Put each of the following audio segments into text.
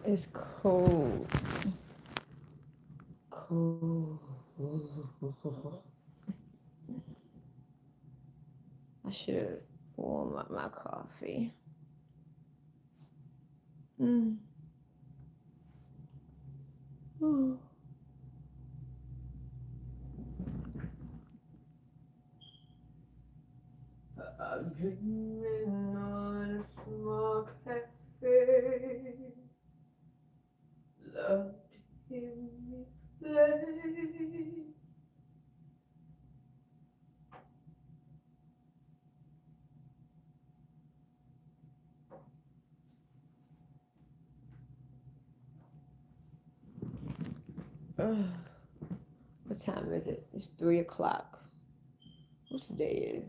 It's cold. Cold. I should have warmed up my coffee. Mm. Oh. I'm dreaming on a small cafe. Love to hear me play. Ugh. What time is it? It's 3 o'clock. What's the day is?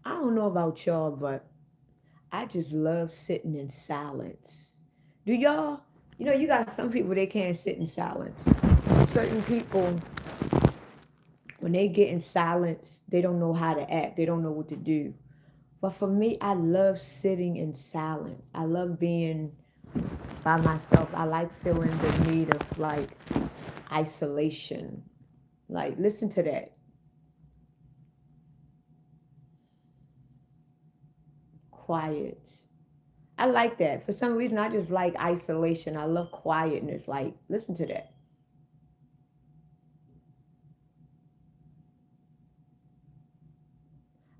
I don't know about y'all, but I just love sitting in silence. Do y'all? You know, you got some people they can't sit in silence. Certain people, when they get in silence, they don't know how to act. They don't know what to do. But for me, I love sitting in silence. I love being by myself. I like feeling the need of like isolation. Like, listen to that. Quiet. I like that. For some reason, I just like isolation. I love quietness. Like, listen to that.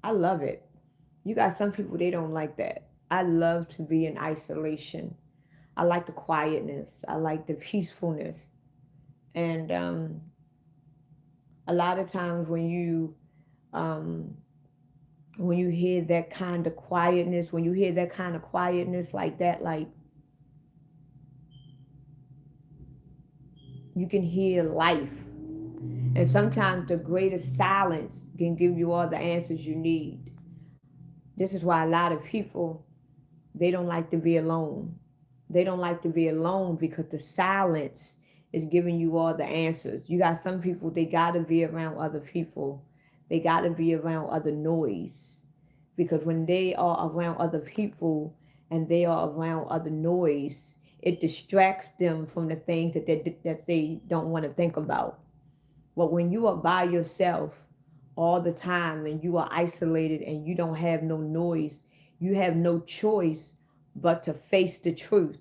I love it. You got some people, they don't like that. I love to be in isolation. I like the quietness. I like the peacefulness. And a lot of times um, when you hear that kind of quietness, when you hear that kind of quietness like that, like you can hear life. And sometimes the greatest silence can give you all the answers you need. This is why a lot of people, they don't like to be alone. They don't like to be alone because the silence is giving you all the answers. You got some people, they got to be around other people. They got to be around other noise. Because when they are around other people and they are around other noise, it distracts them from the things that they don't want to think about. But when you are by yourself all the time and you are isolated and you don't have no noise, you have no choice but to face the truth.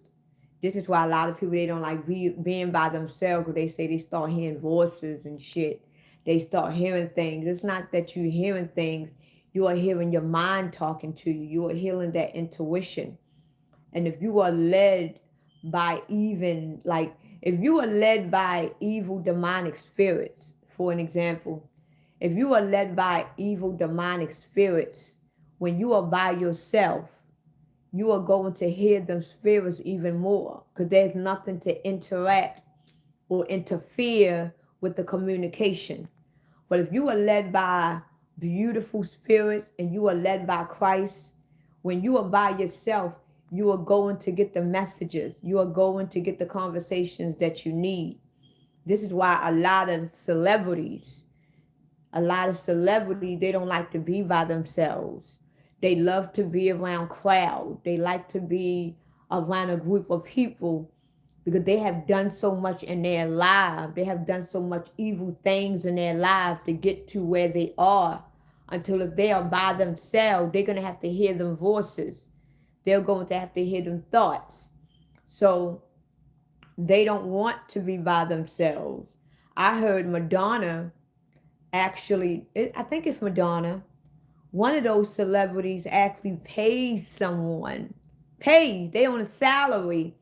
This is why a lot of people, they don't like being by themselves, because they say they start hearing voices and shit. They start hearing things. It's not that you're hearing things, you are hearing your mind talking to you. You are hearing that intuition. And if you are led by even like if you are led by evil demonic spirits, for an example, if you are led by evil demonic spirits, when you are by yourself, you are going to hear them spirits even more, because there's nothing to interact or interfere with the communication. But if you are led by beautiful spirits and you are led by Christ, when you are by yourself, you are going to get the messages. You are going to get the conversations that you need. This is why a lot of celebrities, they don't like to be by themselves. They love to be around crowd. They like to be around a group of people because they have done so much in their life. They have done so much evil things in their life to get to where they are. Until if they are by themselves, they're going to have to hear them voices. They're going to have to hear them thoughts. So they don't want to be by themselves. I heard Madonna, actually, I think it's Madonna, one of those celebrities actually pays someone, they on a salary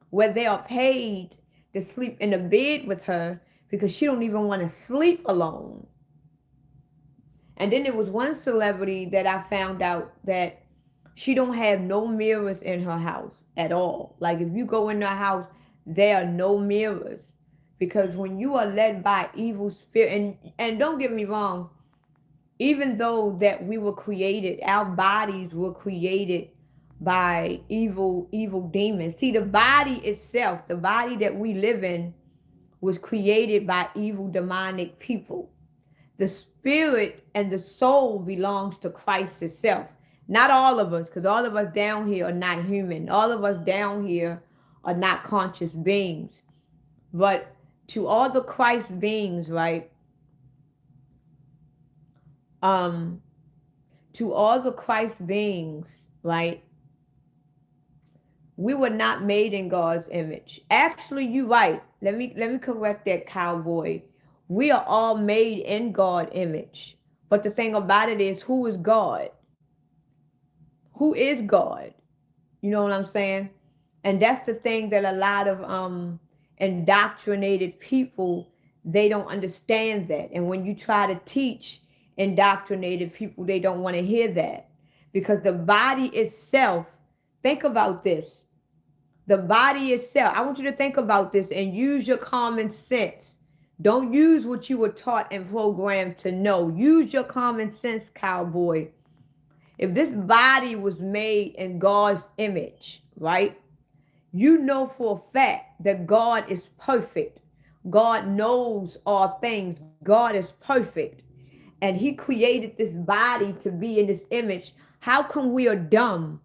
where they are paid to sleep in a bed with her because she don't even want to sleep alone. And then there was one celebrity that I found out that she don't have no mirrors in her house at all. Like if you go in her house, there are no mirrors. Because when you are led by evil spirit, and don't get me wrong, even though that we were created, our bodies were created by evil demons. See, the body itself, the body that we live in, was created by evil demonic people. The spirit and the soul belongs to Christ itself. Not all of us, because all of us down here are not human. All of us down here are not conscious beings. But to all the Christ beings, right? To all the Christ beings, right? We were not made in God's image. Actually, you're right. Let me correct that, cowboy. We are all made in God's image. But the thing about it is, who is God? Who is God? You know what I'm saying? And that's the thing that a lot of indoctrinated people, they don't understand that. And when you try to teach indoctrinated people, they don't want to hear that. Because the body itself, think about this. The body itself, I want you to think about this and use your common sense. Don't use what you were taught and programmed to know. Use your common sense, cowboy. If this body was made in God's image, right? You know for a fact that God is perfect. God knows all things. God is perfect. And he created this body to be in this image. How come we are dumb?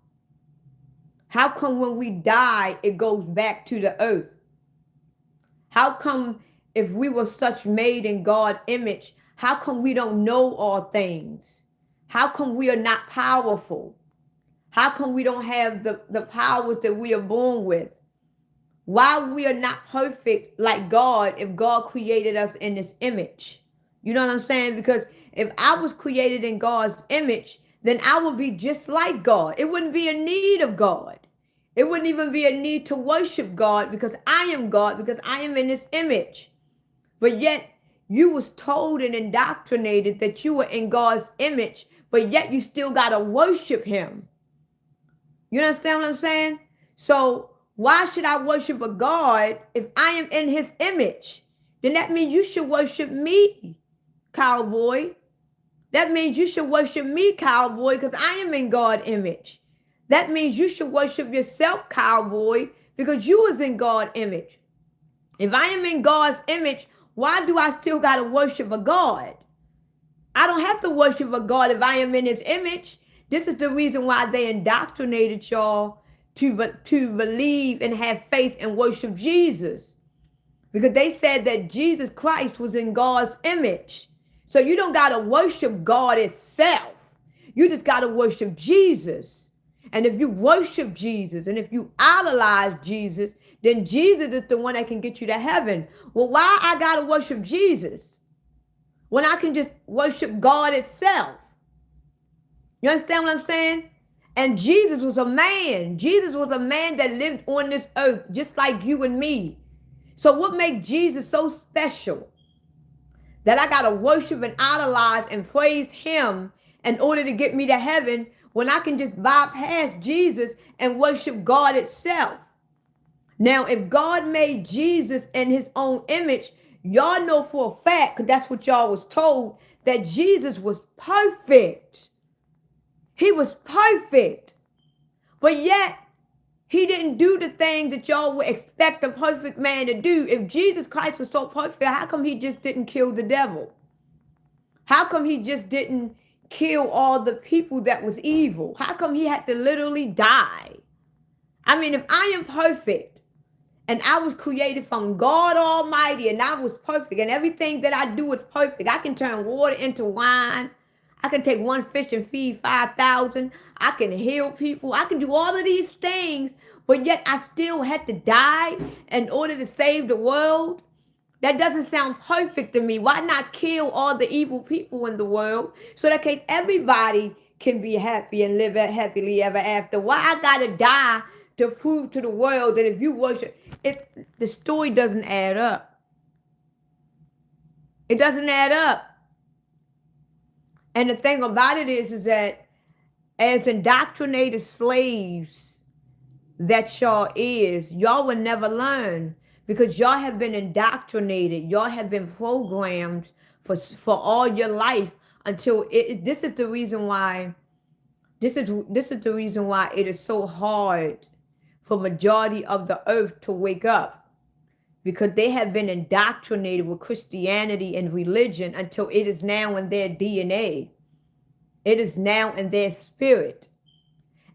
How come when we die, it goes back to the earth? How come if we were such made in God's image, how come we don't know all things? How come we are not powerful? How come we don't have the powers that we are born with? Why we are not perfect like God if God created us in this image? You know what I'm saying? Because if I was created in God's image, then I would be just like God. It wouldn't be a need of God. It wouldn't even be a need to worship God because I am God, because I am in this image. But yet you was told and indoctrinated that you were in God's image, but yet you still got to worship him. You understand what I'm saying? So why should I worship a God if I am in his image? Then that means you should worship me, cowboy. That means you should worship me, cowboy, because I am in God's image. That means you should worship yourself, cowboy, because you was in God's image. If I am in God's image, why do I still got to worship a God? I don't have to worship a God if I am in his image. This is the reason why they indoctrinated y'all to believe and have faith and worship Jesus. Because they said that Jesus Christ was in God's image. So you don't got to worship God itself. You just got to worship Jesus. And if you worship Jesus and if you idolize Jesus, then Jesus is the one that can get you to heaven. Well, why I got to worship Jesus when I can just worship God itself? You understand what I'm saying? And Jesus was a man. Jesus was a man that lived on this earth just like you and me. So what makes Jesus so special that I got to worship and idolize and praise him in order to get me to heaven when I can just bypass Jesus and worship God itself? Now, if God made Jesus in his own image, y'all know for a fact, because that's what y'all was told, that Jesus was perfect. He was perfect. But yet, he didn't do the thing that y'all would expect a perfect man to do. If Jesus Christ was so perfect, how come he just didn't kill the devil? How come he just didn't kill all the people that was evil? How come he had to literally die? I mean, if I am perfect and I was created from God Almighty and I was perfect and everything that I do is perfect, I can turn water into wine. I can take one fish and feed 5,000. I can heal people. I can do all of these things, but yet I still had to die in order to save the world. That doesn't sound perfect to me. Why not kill all the evil people in the world so that everybody can be happy and live happily ever after? Why I gotta die to prove to the world that if you worship it, the story doesn't add up. It doesn't add up. And the thing about it is that as indoctrinated slaves that y'all will never learn, because y'all have been indoctrinated. Y'all have been programmed for all your life until this is the reason why this is the reason why it is so hard for majority of the earth to wake up, because they have been indoctrinated with Christianity and religion until it is now in their DNA. It is now in their spirit.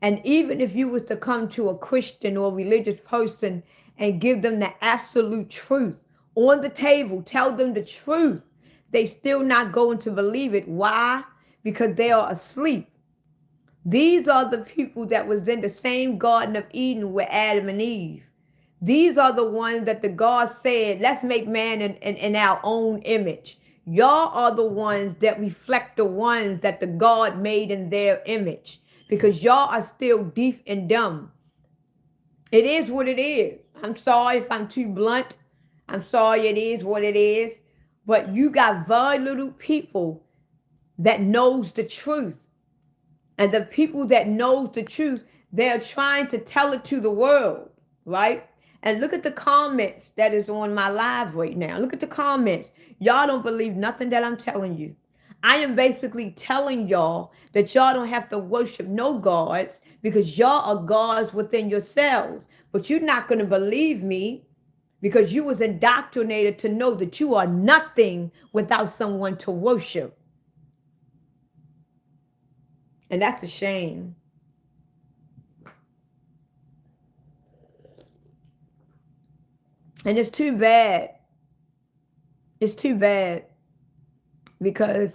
And even if you was to come to a Christian or religious person and give them the absolute truth on the table, tell them the truth, they still not going to believe it. Why? Because they are asleep. These are the people that was in the same Garden of Eden with Adam and Eve. These are the ones that the God said, let's make man in our own image. Y'all are the ones that reflect the ones that the God made in their image, because y'all are still deaf and dumb. It is what it is. I'm sorry if I'm too blunt. I'm sorry, it is what it is. But you got very little people that knows the truth. And the people that knows the truth, they're trying to tell it to the world, right? And look at the comments that is on my live right now. Look at the comments. Y'all don't believe nothing that I'm telling you. I am basically telling y'all that y'all don't have to worship no gods, because y'all are gods within yourselves. But you're not going to believe me because you was indoctrinated to know that you are nothing without someone to worship. And that's a shame. And it's too bad. It's too bad, because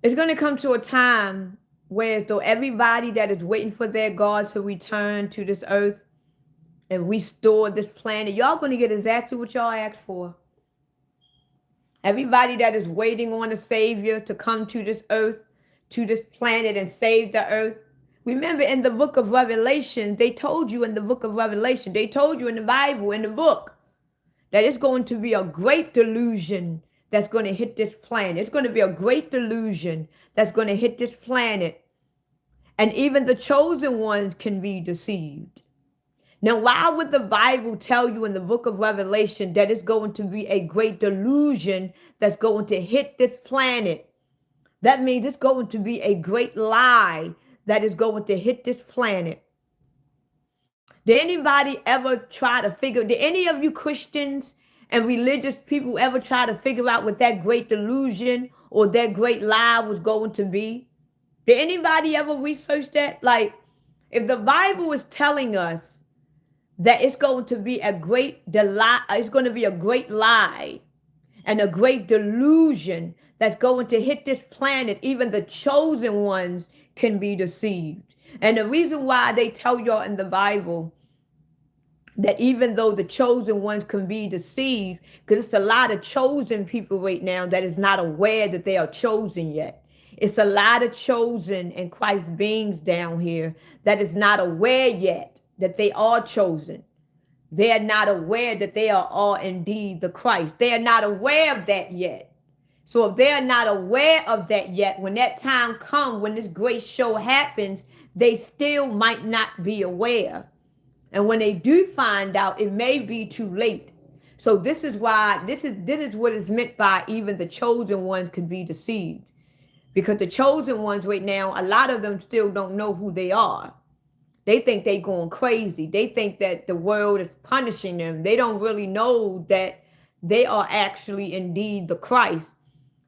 it's going to come to a time where though everybody that is waiting for their God to return to this earth and restore this planet, y'all going to get exactly what y'all asked for. Everybody that is waiting on a savior to come to this earth, to this planet, and save the earth. Remember, in the book of Revelation, they told you in the book of Revelation, they told you in the Bible, in the book, that it's going to be a great delusion that's going to hit this planet. It's going to be a great delusion that's going to hit this planet. And even the chosen ones can be deceived. Now, why would the Bible tell you in the book of Revelation that it's going to be a great delusion that's going to hit this planet? That means it's going to be a great lie that is going to hit this planet. Did anybody ever try to did any of you Christians and religious people ever try to figure out what that great delusion or that great lie was going to be? Did anybody ever research that? Like, if the Bible is telling us that it's going to be a great it's going to be a great lie and a great delusion that's going to hit this planet, even the chosen ones can be deceived. And the reason why they tell y'all in the Bible that even though the chosen ones can be deceived, because it's a lot of chosen people right now that is not aware that they are chosen yet. It's a lot of chosen and Christ beings down here that is not aware yet that they are chosen. They are not aware that they are all indeed the Christ. They are not aware of that yet. So if they are not aware of that yet, when that time comes, when this great show happens, they still might not be aware. And when they do find out, it may be too late. So this is why, this is what is meant by even the chosen ones could be deceived. Because the chosen ones right now, a lot of them still don't know who they are. They think they're going crazy. They think that the world is punishing them. They don't really know that they are actually indeed the Christ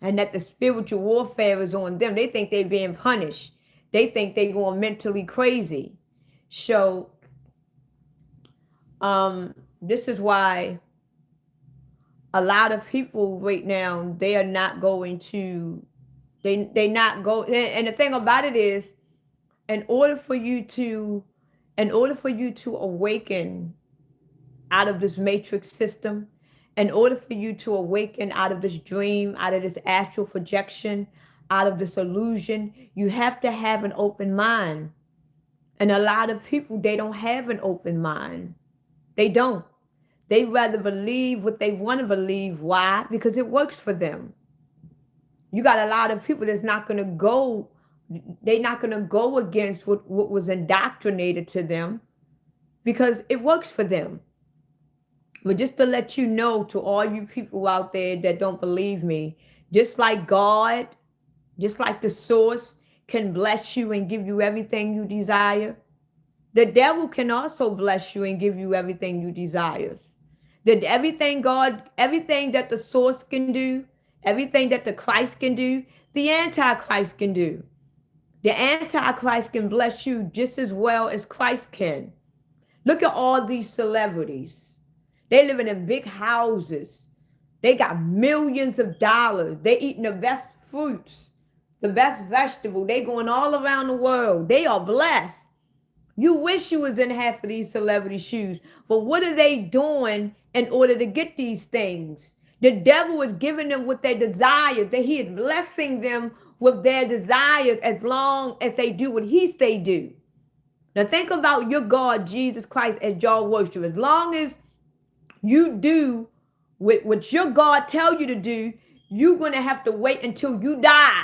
and that the spiritual warfare is on them. They think they're being punished. They think they're going mentally crazy. So this is why a lot of people right now, they are not going to, they not go. And the thing about it is, in order for you to awaken out of this matrix system, In order for you to awaken out of this dream, out of this astral projection, out of this illusion, you have to have an open mind. And a lot of people, they don't have an open mind. They don't. They rather believe what they want to believe. Why? Because it works for them. You got a lot of people that's not going to go, they're not going to go against what was indoctrinated to them because it works for them. But just to let you know, to all you people out there that don't believe me, just like God, just like the source can bless you and give you everything you desire, the devil can also bless you and give you everything you desire. That everything that the source can do, everything that the Christ can do, the Antichrist can do. The Antichrist can bless you just as well as Christ can. Look at all these celebrities. They living in big houses. They got millions of dollars. They eating the best fruits, the best vegetable. They going all around the world. They are blessed. You wish you was in half of these celebrity shoes. But what are they doing in order to get these things? The devil is giving them what they desire. That he is blessing them with their desires as long as they do what he say do. Now think about your God, Jesus Christ, as y'all worship. As long as you do what your God tell you to do, you're going to have to wait until you die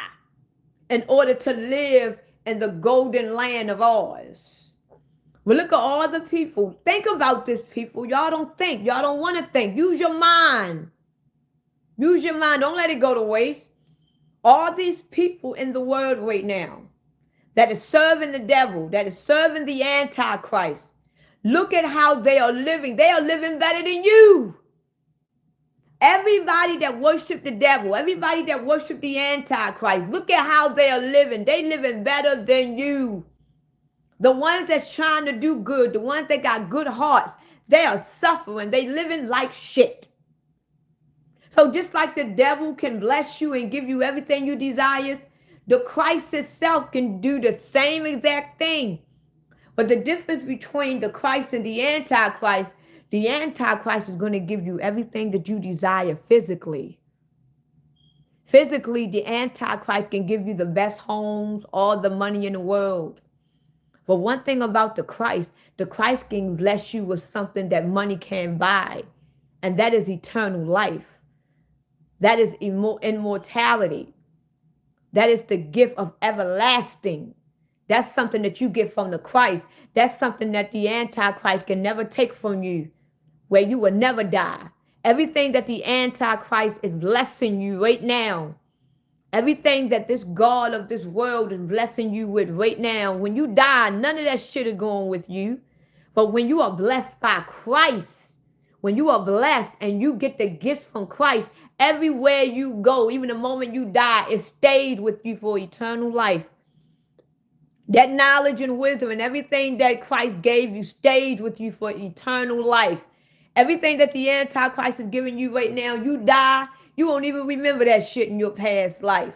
in order to live in the golden land of ours. Well, look at all the people. Think about this, people. Y'all don't think. Y'all don't want to think. Use your mind. Use your mind. Don't let it go to waste. All these people in the world right now that is serving the devil, that is serving the Antichrist, look at how they are living. They are living better than you. Everybody that worship the devil, everybody that worship the Antichrist, look at how they are living. They living better than you. The ones that's trying to do good, the ones that got good hearts, they are suffering. They living like shit. So just like the devil can bless you and give you everything you desire, the Christ itself can do the same exact thing. But the difference between the Christ and the Antichrist is going to give you everything that you desire physically. Physically, the Antichrist can give you the best homes, all the money in the world. But one thing about the Christ can bless you with something that money can't buy. And that is eternal life. That is immortality. That is the gift of everlasting. That's something that you get from the Christ. That's something that the Antichrist can never take from you, where you will never die. Everything that the Antichrist is blessing you right now, everything that this God of this world is blessing you with right now, when you die, none of that shit is going with you. But when you are blessed by Christ, when you are blessed and you get the gift from Christ, everywhere you go, even the moment you die, it stays with you for eternal life. That knowledge and wisdom and everything that Christ gave you stays with you for eternal life. Everything that the Antichrist is giving you right now, you die, you won't even remember that shit in your past life.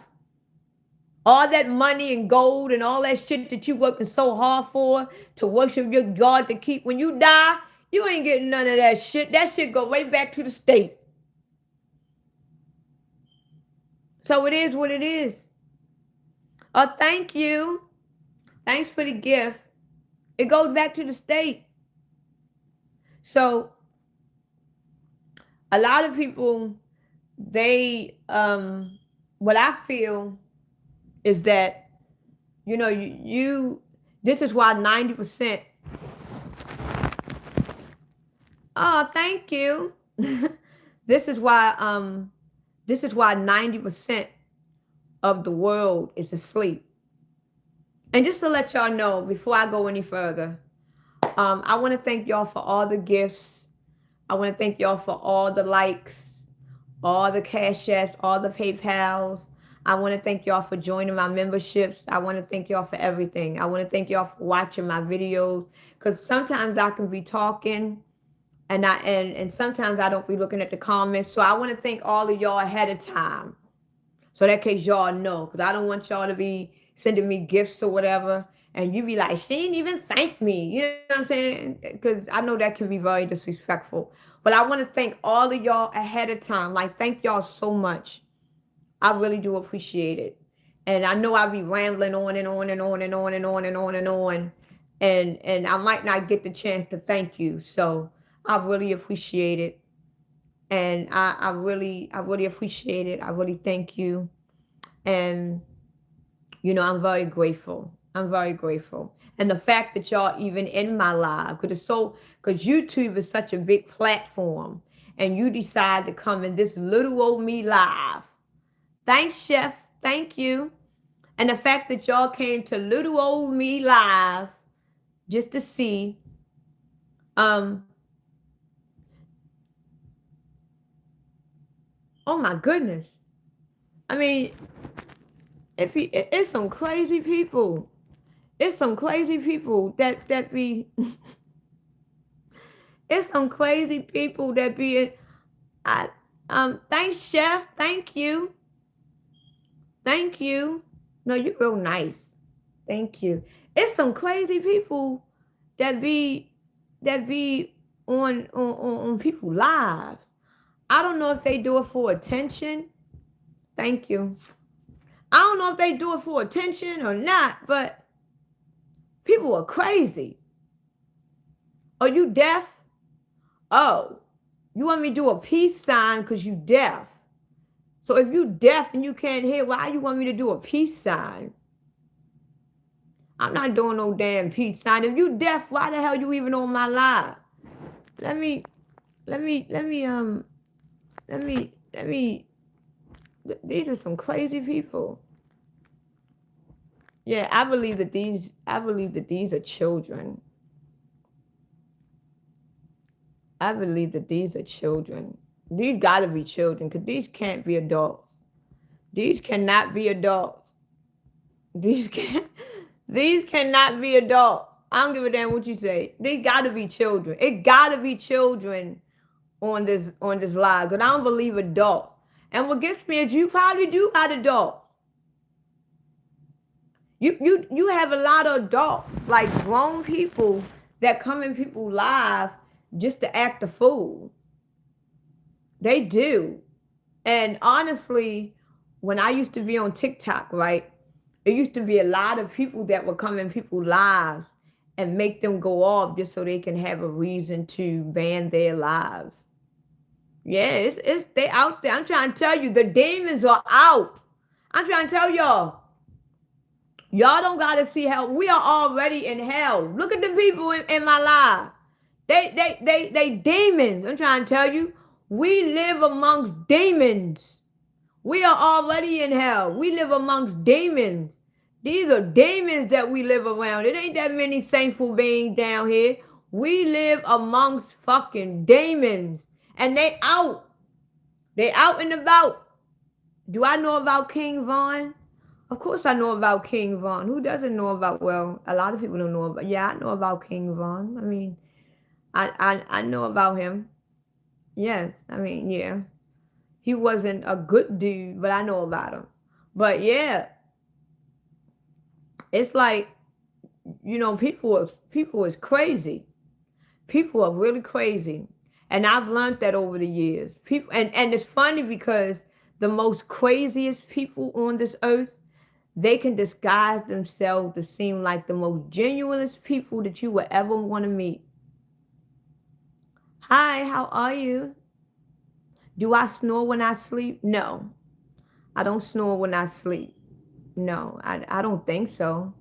All that money and gold and all that shit that you working so hard for to worship your God to keep, when you die, you ain't getting none of that shit. That shit go right back to the state. So it is what it is. Oh, thank you. Thanks for the gift. It goes back to the state. So a lot of people, they, what I feel is that, you know, this is why 90%. Oh, thank you. This is why 90% of the world is asleep. And just to let y'all know, before I go any further, I want to thank y'all for all the gifts. I want to thank y'all for all the likes, all the Cash Apps, all the PayPals. I want to thank y'all for joining my memberships. I want to thank y'all for everything. I want to thank y'all for watching my videos, because sometimes I can be talking and sometimes I don't be looking at the comments. So I want to thank all of y'all ahead of time, so that case y'all know, because I don't want y'all to be sending me gifts or whatever, and you be like, she didn't even thank me. You know what I'm saying? Because I know that can be very disrespectful. But I want to thank all of y'all ahead of time. Like, thank y'all so much. I really do appreciate it. And I know I'll be rambling on and on and on and on and on and on and on. And I might not get the chance to thank you. So I really appreciate it. And I really appreciate it. I really thank you. And I'm very grateful. I'm very grateful. And the fact that y'all even in my live, because YouTube is such a big platform, and you decide to come in this little old me live. Thanks, Chef. Thank you. And the fact that y'all came to little old me live just to see, oh my goodness. I mean, it's some crazy people. It's some crazy people that be. It's some crazy people that be. Thanks, Chef. Thank you. Thank you. No, you're real nice. Thank you. It's some crazy people that be on people live. I don't know if they do it for attention. Thank you. I don't know if they do it for attention or not, but people are crazy. Are you deaf? Oh, you want me to do a peace sign because you deaf. So if you deaf and you can't hear, why you want me to do a peace sign? I'm not doing no damn peace sign. If you deaf, why the hell you even on my live? Let me, these are some crazy people. Yeah, I believe that these are children. I believe that these are children. These gotta be children, because these can't be adults. These cannot be adults. These cannot be adults. I don't give a damn what you say. They gotta be children. It gotta be children on this live, because I don't believe adults. And what gets me is you probably do got adults. You have a lot of adults, like grown people, that come in people live just to act a fool. They do. And honestly, when I used to be on TikTok, right, it used to be a lot of people that would come in people's lives and make them go off just so they can have a reason to ban their lives. Yeah, it's they out there. I'm trying to tell you, the demons are out. I'm trying to tell y'all. Y'all don't gotta see hell. We are already in hell. Look at the people in my life. They demons. I'm trying to tell you. We live amongst demons. We are already in hell. We live amongst demons. These are demons that we live around. It ain't that many saintful beings down here. We live amongst fucking demons. And they out. They out and about. Do I know about King Von? Of course I know about King Von. Who doesn't know about, well, a lot of people don't know about, yeah, I know about King Von. I mean, I know about him. Yes, I mean, yeah. He wasn't a good dude, but I know about him. But yeah, it's like, people is crazy. People are really crazy. And I've learned that over the years. People, and it's funny because the most craziest people on this earth, they can disguise themselves to seem like the most genuinest people that you would ever want to meet. Hi, how are you? Do I snore when I sleep? No, I don't snore when I sleep. No, I don't think so.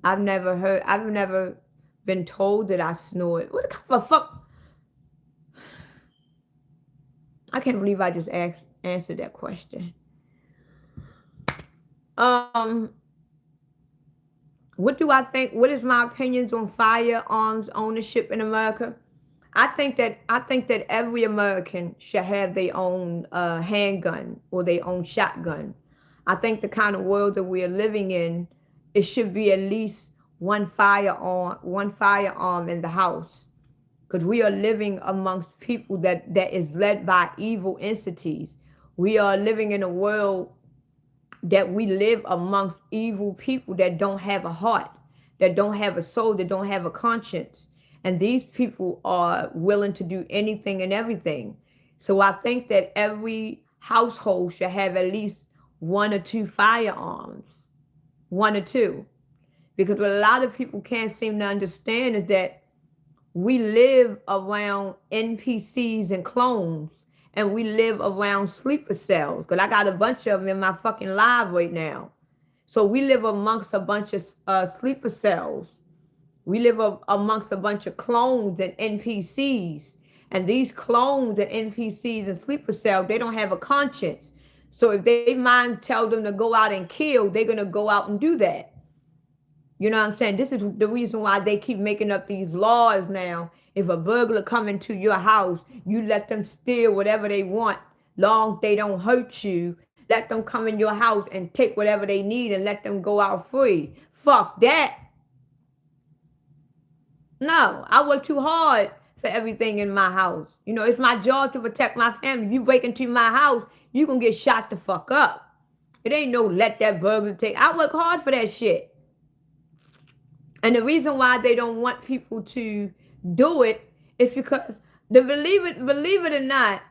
I've never been told that I snore. What the kind of fuck? I can't believe I just answered that question. What do I think? What is my opinions on firearms ownership in America? I think that every American should have their own handgun or their own shotgun. I think the kind of world that we are living in, it should be at least one firearm in the house, because we are living amongst people that is led by evil entities. We are living in a world that we live amongst evil people that don't have a heart, that don't have a soul, that don't have a conscience. And these people are willing to do anything and everything. So I think that every household should have at least one or two firearms, one or two. Because what a lot of people can't seem to understand is that we live around NPCs and clones, and we live around sleeper cells. Because I got a bunch of them in my fucking live right now. So we live amongst a bunch of sleeper cells. We live amongst a bunch of clones and NPCs. And these clones and NPCs and sleeper cells, they don't have a conscience. So if they mind tell them to go out and kill, they're going to go out and do that. You know what I'm saying? This is the reason why they keep making up these laws now. If a burglar come into your house, you let them steal whatever they want, long they don't hurt you. Let them come in your house and take whatever they need and let them go out free. Fuck that. No, I work too hard for everything in my house. You know, it's my job to protect my family. If you break into my house, you gonna get shot the fuck up. It ain't no let that burglar take. I work hard for that shit. And the reason why they don't want people to do it is because believe it or not,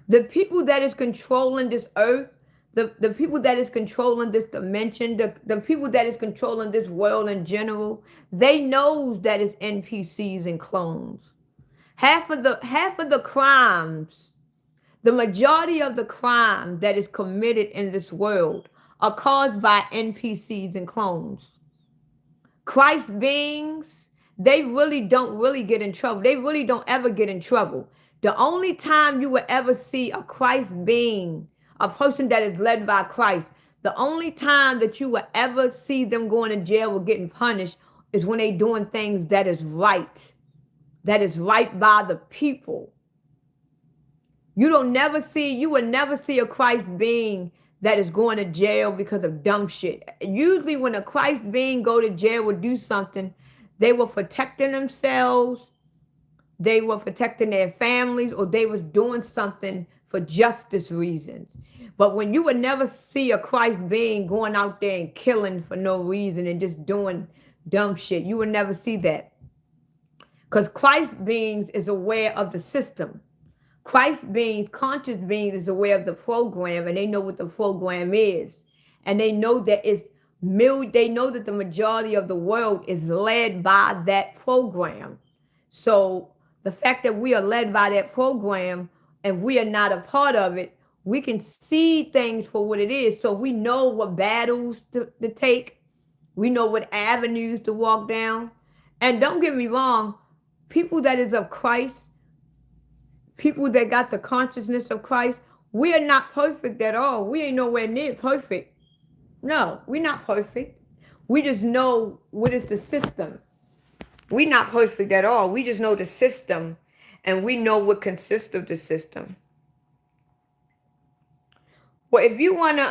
the people that is controlling this earth, the people that is controlling this dimension, the people that is controlling this world in general, they knows that it's NPCs and clones. Half of the crimes, the majority of the crime that is committed in this world are caused by NPCs and clones. Christ beings, they really don't get in trouble. They really don't ever get in trouble. The only time you will ever see a Christ being, a person that is led by Christ, the only time that you will ever see them going to jail or getting punished is when they doing things that is right by the people. You will never see a Christ being that is going to jail because of dumb shit. Usually when a Christ being go to jail or do something, they were protecting themselves, they were protecting their families, or they was doing something for justice reasons. But when you would never see a Christ being going out there and killing for no reason and just doing dumb shit, you would never see that. Because Christ beings is aware of the system. Christ beings, conscious beings, is aware of the program, and they know what the program is, and they know that they know that the majority of the world is led by that program. So the fact that we are led by that program and we are not a part of it, we can see things for what it is. So we know what battles to take, we know what avenues to walk down. And don't get me wrong, people that is of Christ, people that got the consciousness of Christ, we are not perfect at all. We ain't nowhere near perfect. No, we're not perfect. We just know what is the system. We're not perfect at all. We just know the system, and we know what consists of the system. Well, if you wanna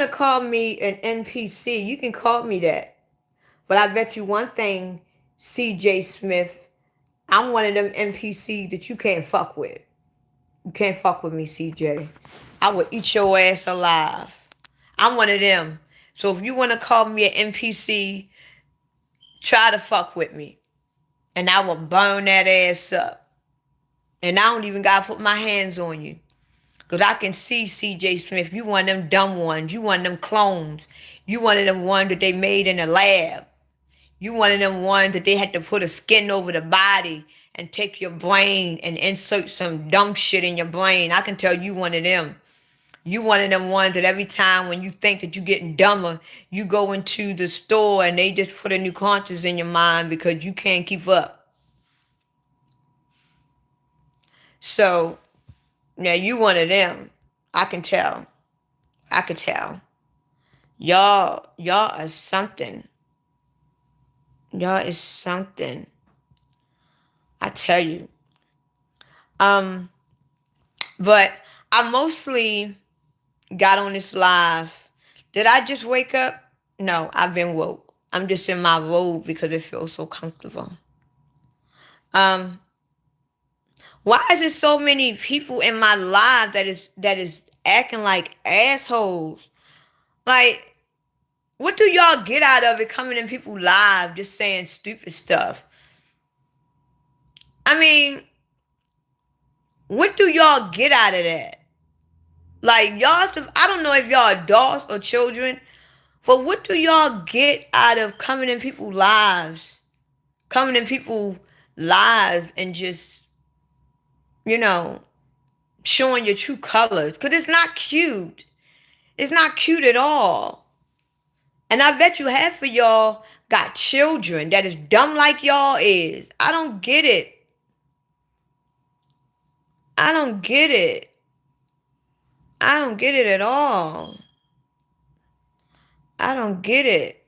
call me an NPC, you can call me that. But I bet you one thing, CJ Smith, I'm one of them NPCs that you can't fuck with. You can't fuck with me, CJ. I will eat your ass alive. I'm one of them. So if you want to call me an NPC, try to fuck with me. And I will burn that ass up. And I don't even got to put my hands on you. Because I can see CJ Smith. You one of them dumb ones. You one of them clones. You one of them ones that they made in a lab. You one of them ones that they had to put a skin over the body and take your brain and insert some dumb shit in your brain. I can tell you one of them. You one of them ones that every time when you think that you're getting dumber, you go into the store and they just put a new conscience in your mind because you can't keep up. So, now you one of them. I can tell. I could tell. Y'all are something. Y'all is something. I tell you. But I mostly got on this live. Did I just wake up? No, I've been woke. I'm just in my robe because it feels so comfortable. Why is there so many people in my life that is acting like assholes? Like, What do y'all get out of it coming in people's lives just saying stupid stuff? I mean, what do y'all get out of that? Like, y'all, I don't know if y'all adults or children, but what do y'all get out of coming in people's lives? Coming in people's lives and just, you know, showing your true colors. Because it's not cute. It's not cute at all. And I bet you half of y'all got children that is dumb like y'all is. I don't get it. I don't get it. I don't get it at all. I don't get it.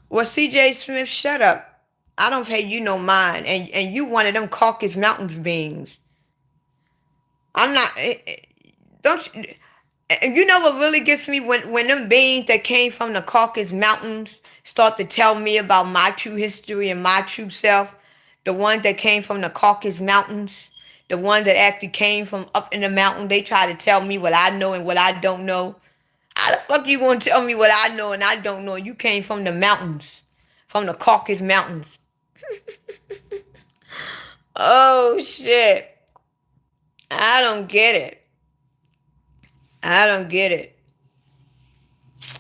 Well, CJ Smith, shut up. I don't pay you no mind. And you one of them Caucasus Mountains beings. I'm not. Don't you. And you know what really gets me when them beings that came from the Caucasus Mountains start to tell me about my true history and my true self, the ones that came from the Caucasus Mountains, the ones that actually came from up in the mountain, they try to tell me what I know and what I don't know. How the fuck you gonna tell me what I know and I don't know? You came from the mountains, from the Caucasus Mountains. Oh shit! I don't get it. I don't get it.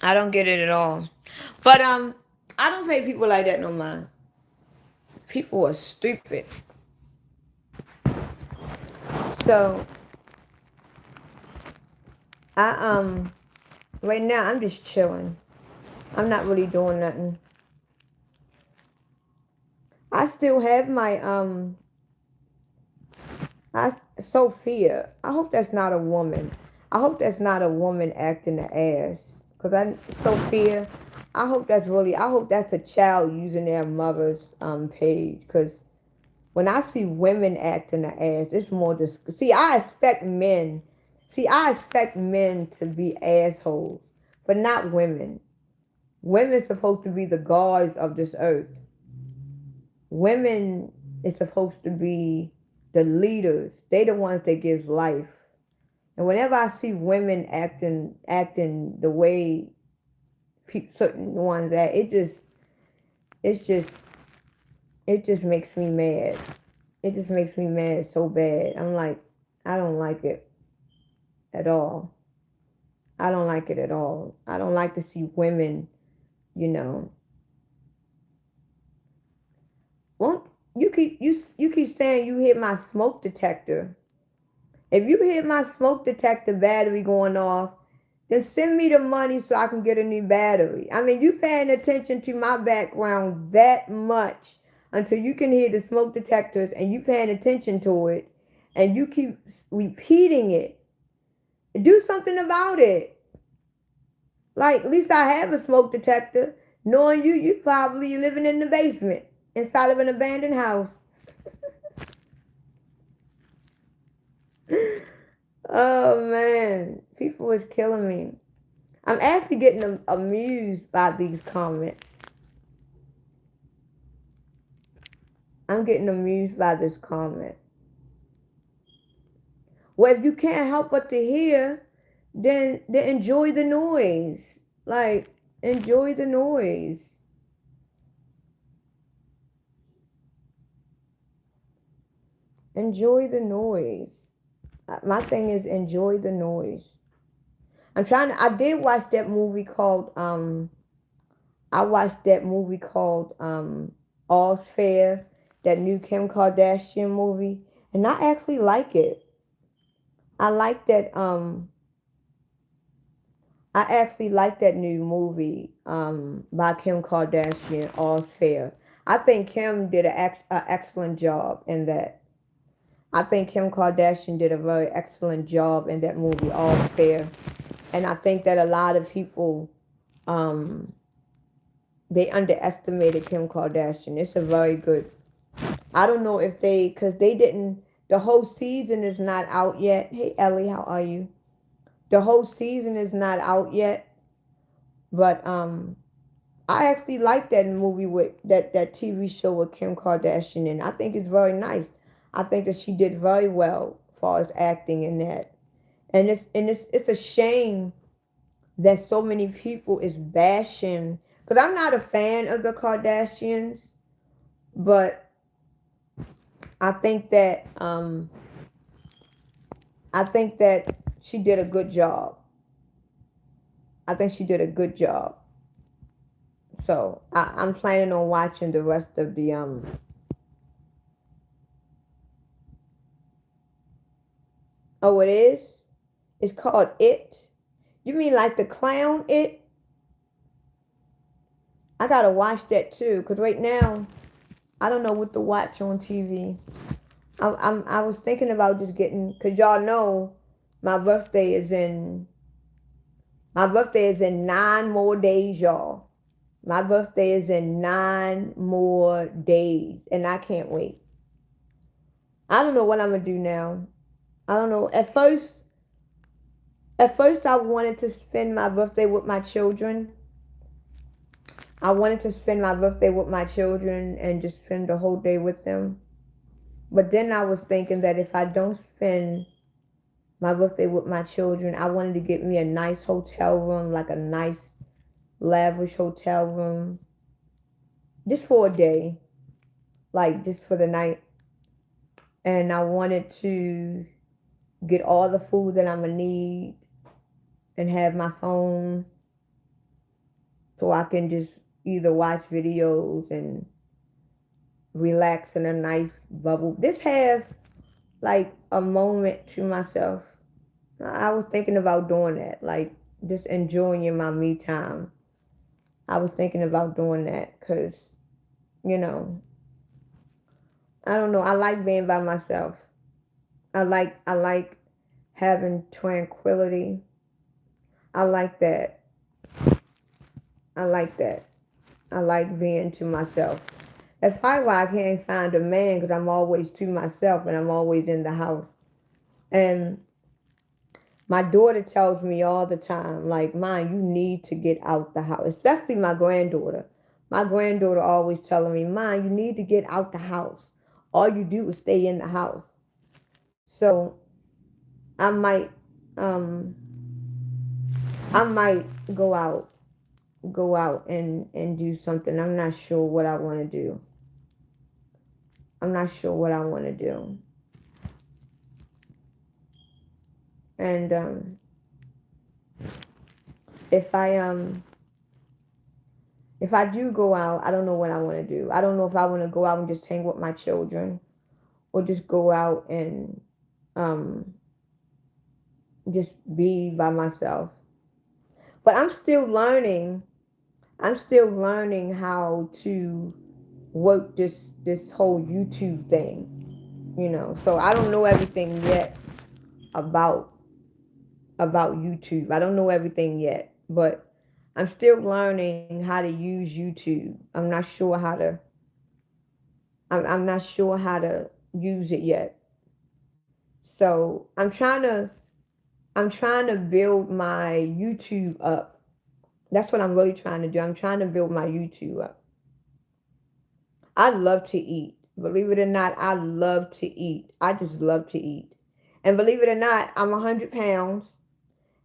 I don't get it at all. But I don't pay people like that no mind. People are stupid. So I right now I'm just chilling. I'm not really doing nothing. I still have my Sophia. I hope that's not a woman. I hope that's not a woman acting the ass. Sophia, I hope that's a child using their mother's page. Cause when I see women acting the ass, it's more See, I expect men. I expect men to be assholes, but not women. Women supposed to be the guards of this earth. Women is supposed to be the leaders. They the ones that give life. And whenever I see women acting the way certain ones act, it just makes me mad. It just makes me mad so bad. I'm like, I don't like it at all. I don't like it at all. I don't like to see women, you know. Well, you keep saying you hit my smoke detector. If you hit my smoke detector battery going off, then send me the money so I can get a new battery. I mean, you paying attention to my background that much until you can hear the smoke detectors and you paying attention to it and you keep repeating it. Do something about it. Like, at least I have a smoke detector. Knowing you probably living in the basement inside of an abandoned house. Oh man, people is killing me. I'm actually getting amused by these comments. I'm getting amused by this comment. Well, if you can't help but to hear, then enjoy the noise. Like, enjoy the noise. Enjoy the noise. My thing is enjoy the noise. I did watch that movie called All's Fair, that new Kim Kardashian movie, and I actually like it. I like that I actually like that new movie by Kim Kardashian, All's Fair. I think Kim did an excellent job in that. I think Kim Kardashian did a very excellent job in that movie, All's Fair. And I think that a lot of people, they underestimated Kim Kardashian. It's a very good. I don't know if because they didn't. The whole season is not out yet. Hey Ellie, how are you? The whole season is not out yet, but I actually like that movie with that TV show with Kim Kardashian, and I think it's very nice. I think that she did very well as far as acting in that. It's a shame that so many people is bashing, because I'm not a fan of the Kardashians, but I think that I think that she did a good job. I think she did a good job. So I'm planning on watching the rest of the oh, it is? It's called It? You mean like the clown It? I gotta watch that too, because right now I don't know what to watch on TV. I was thinking about just getting, because y'all know my birthday is in my birthday is in 9 more days, y'all. My birthday is in 9 more days, and I can't wait. I don't know what I'm gonna do now. I don't know. At first I wanted to spend my birthday with my children. I wanted to spend my birthday with my children and just spend the whole day with them. But then I was thinking that if I don't spend my birthday with my children, I wanted to get me a nice hotel room, like a nice lavish hotel room, just for a day, like just for the night. And I wanted to get all the food that I'm gonna need and have my phone so I can just either watch videos and relax in a nice bubble. Just have like a moment to myself. I was thinking about doing that, like just enjoying my me time. I was thinking about doing that because, you know, I don't know. I like being by myself. I like having tranquility. I like that. I like that. I like being to myself. That's probably why I can't find a man, because I'm always to myself and I'm always in the house. And my daughter tells me all the time, like, Mom, you need to get out the house. Especially my granddaughter. My granddaughter always telling me, Mom, you need to get out the house. All you do is stay in the house. So I might um I might go out and do something. I'm not sure what I want to do. I'm not sure what I want to do. And if I if I do go out, I don't know what I want to do. I don't know if I want to go out and just hang with my children, or just go out and um just be by myself. But I'm still learning. I'm still learning how to work this whole YouTube thing. So I don't know everything yet about YouTube. I don't know everything yet, but I'm still learning how to use YouTube. I'm not sure how to use it yet. So I'm trying to build my YouTube up. That's what I'm really trying to do. I'm trying to build my YouTube up. I love to eat. Believe it or not, I love to eat. I just love to eat. And believe it or not, I'm 100 pounds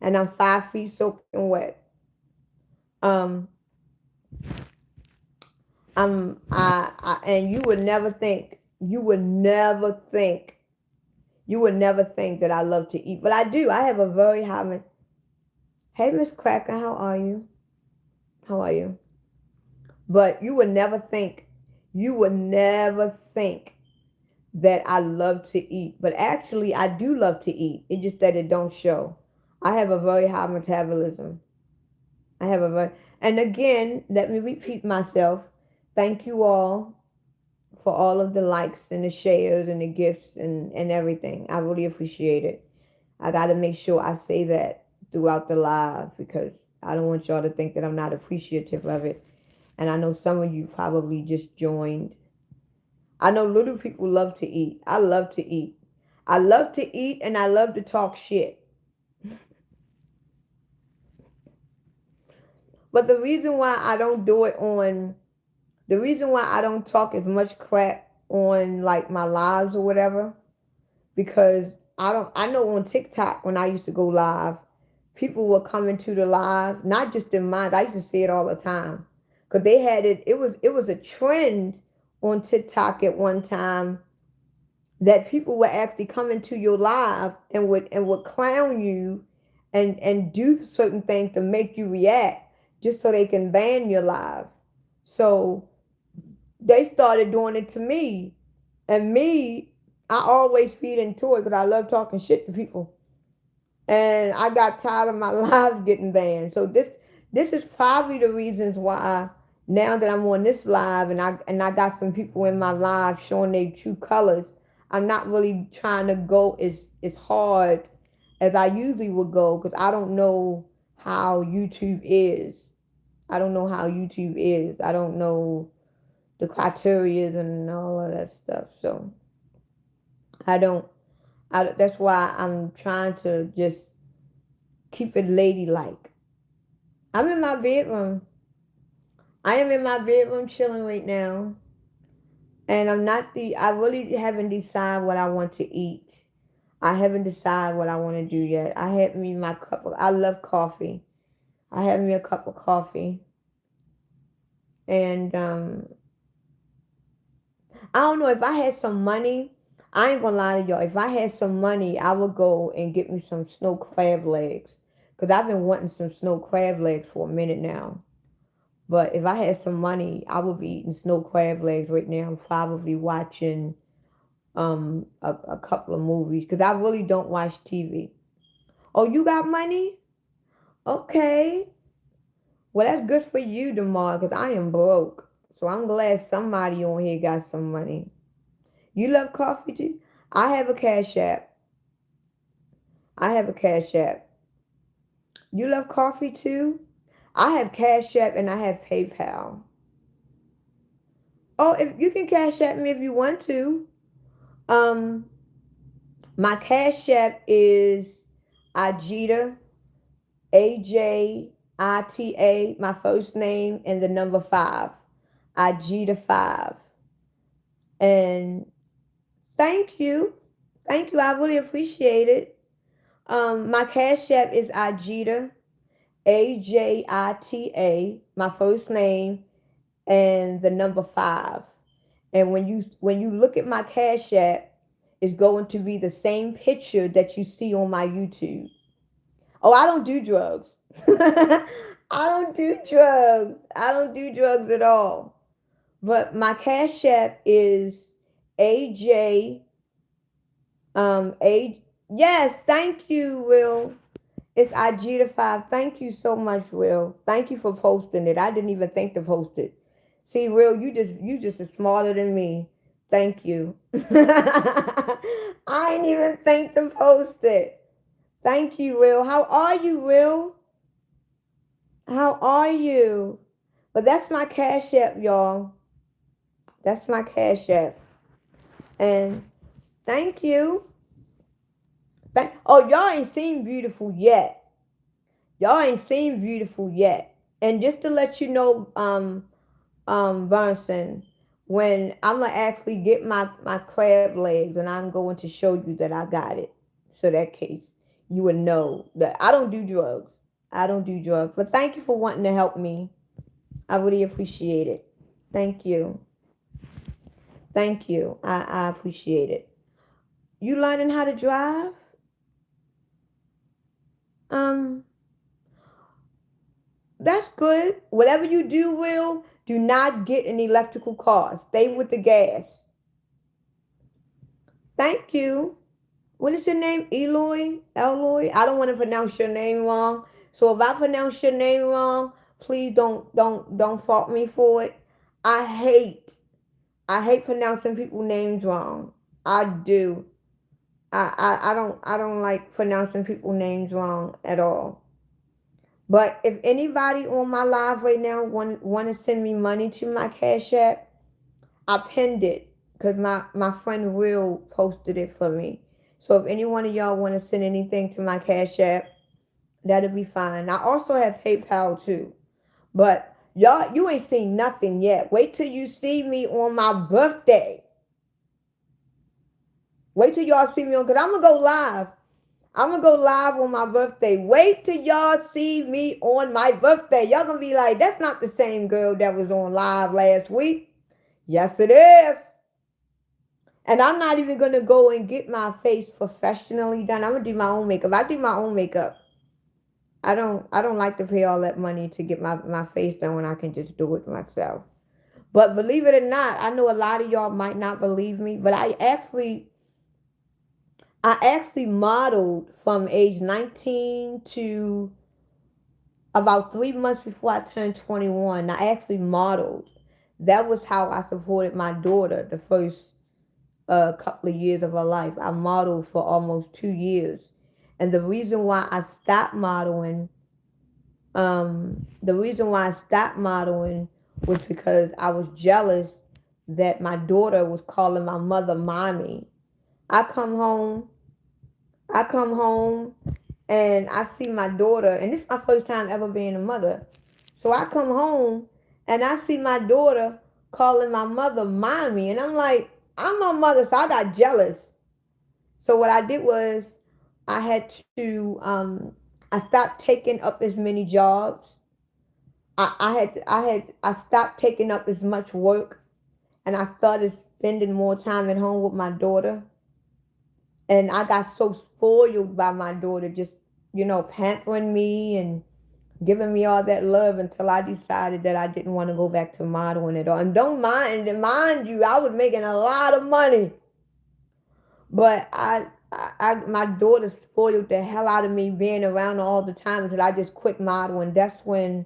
and I'm 5 feet soaking wet. Um, and you would never think that I love to eat, but I do. I have a very high. Hey, Miss Cracker, how are you? How are you? But you would never think that I love to eat. But actually, I do love to eat. It's just that it don't show. I have a very high metabolism. I have a very, and again, let me repeat myself. Thank you all for all of the likes and the shares and the gifts and everything. I really appreciate it. I got to make sure I say that throughout the live, because I don't want y'all to think that I'm not appreciative of it. And I know some of you probably just joined. I know little people love to eat. I love to eat. I love to eat and I love to talk shit. But the reason why I don't talk as much crap on like my lives or whatever, because I know on TikTok when I used to go live, people were coming to the live, not just in mine. I used to see it all the time. Cause they had it, it was a trend on TikTok at one time that people were actually coming to your live and would clown you and do certain things to make you react just so they can ban your live. So they started doing it to me. And me, I always feed into it because I love talking shit to people. And I got tired of my lives getting banned. So this is probably the reasons why now that I'm on this live and I got some people in my live showing their true colors, I'm not really trying to go as hard as I usually would go because I don't know how YouTube is. I don't know how YouTube is. I don't know the criteria and all of that stuff. So I don't. That's why I'm trying to just keep it ladylike. I'm in my bedroom. I am in my bedroom chilling right now, and I'm not the. I really haven't decided what I want to eat. I haven't decided what I want to do yet. I had me my cup of. I love coffee. I had me a cup of coffee, and I don't know if I had some money. I ain't gonna lie to y'all. If I had some money, I would go and get me some snow crab legs. Cause I've been wanting some snow crab legs for a minute now. But if I had some money, I would be eating snow crab legs right now. I'm probably watching a couple of movies. Cause I really don't watch TV. Oh, you got money? Okay. Well, that's good for you, Demar. Cause I am broke. So I'm glad somebody on here got some money. You love coffee too? I have a Cash App. I have a Cash App. You love coffee too? I have Cash App and I have PayPal. Oh, if you can Cash App me if you want to. Um, my Cash App is Ajita, Ajita, my first name and the number 5. Ajita 5. And thank you. Thank you. I really appreciate it. My Cash App is Ajita, Ajita, my first name, and the number 5. And when you look at my Cash App, it's going to be the same picture that you see on my YouTube. Oh, I don't do drugs. I don't do drugs. I don't do drugs at all. But my Cash App is AJ A yes, thank you, Will. It's Ajita 5. Thank you so much, Will. Thank you for posting it. I didn't even think to post it. See, Will, you just as smarter than me. Thank you. I didn't even think to post it. Thank you, Will. How are you, Will? How are you? But that's my Cash App, y'all. That's my Cash App. And thank you. Oh, y'all ain't seen Beautiful yet. Y'all ain't seen Beautiful yet. And just to let you know, Burnson, when I'm gonna actually get my crab legs and I'm going to show you that I got it. So that case you would know that I don't do drugs. I don't do drugs. But thank you for wanting to help me. I really appreciate it. Thank you. Thank you. I appreciate it. You learning how to drive? Um, that's good. Whatever you do, Will, do not get an electrical car. Stay with the gas. Thank you. What is your name? Eloy? Eloy? I don't want to pronounce your name wrong. So if I pronounce your name wrong, please don't fault me for it. I hate pronouncing people's names wrong. I do. I don't like pronouncing people's names wrong at all. But if anybody on my live right now want to send me money to my Cash App, I pinned it because my friend Will posted it for me. So if any one of y'all want to send anything to my Cash App, that'll be fine. I also have PayPal too. But y'all, you ain't seen nothing yet. Wait till you see me on my birthday. Wait till y'all see me on, because I'm going to go live. I'm going to go live on my birthday. Wait till y'all see me on my birthday. Y'all going to be like, that's not the same girl that was on live last week. Yes, it is. And I'm not even going to go and get my face professionally done. I'm going to do my own makeup. I do my own makeup. I don't like to pay all that money to get my face done when I can just do it myself. But believe it or not, I know a lot of y'all might not believe me, but I actually modeled from age 19 to about 3 months before I turned 21. I actually modeled. That was how I supported my daughter the first couple of years of her life. I modeled for almost 2 years. And the reason why I stopped modeling was because I was jealous that my daughter was calling my mother mommy. I come home, I come home and I see my daughter, and this is my first time ever being a mother. So I come home and I see my daughter calling my mother mommy, and I'm like, I'm my mother, so I got jealous. So what I did was I had to I stopped taking up as many jobs. I stopped taking up as much work, and I started spending more time at home with my daughter. And I got so spoiled by my daughter, just pampering me and giving me all that love until I decided that I didn't want to go back to modeling at all. And don't mind you, I was making a lot of money, but my daughter spoiled the hell out of me being around her all the time until I just quit modeling. That's when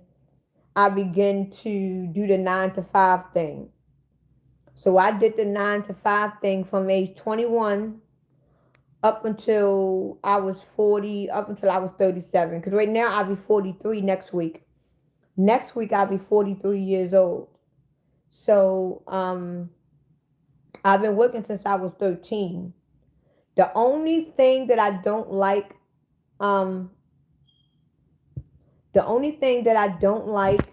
I began to do the 9 to 5 thing. So I did the 9 to 5 thing from age 21 up until I was 40, up until I was 37. Because right now I'll be 43 next week. Next week I'll be 43 years old. So I've been working since I was 13. The only thing that I don't like, um, the only thing that I don't like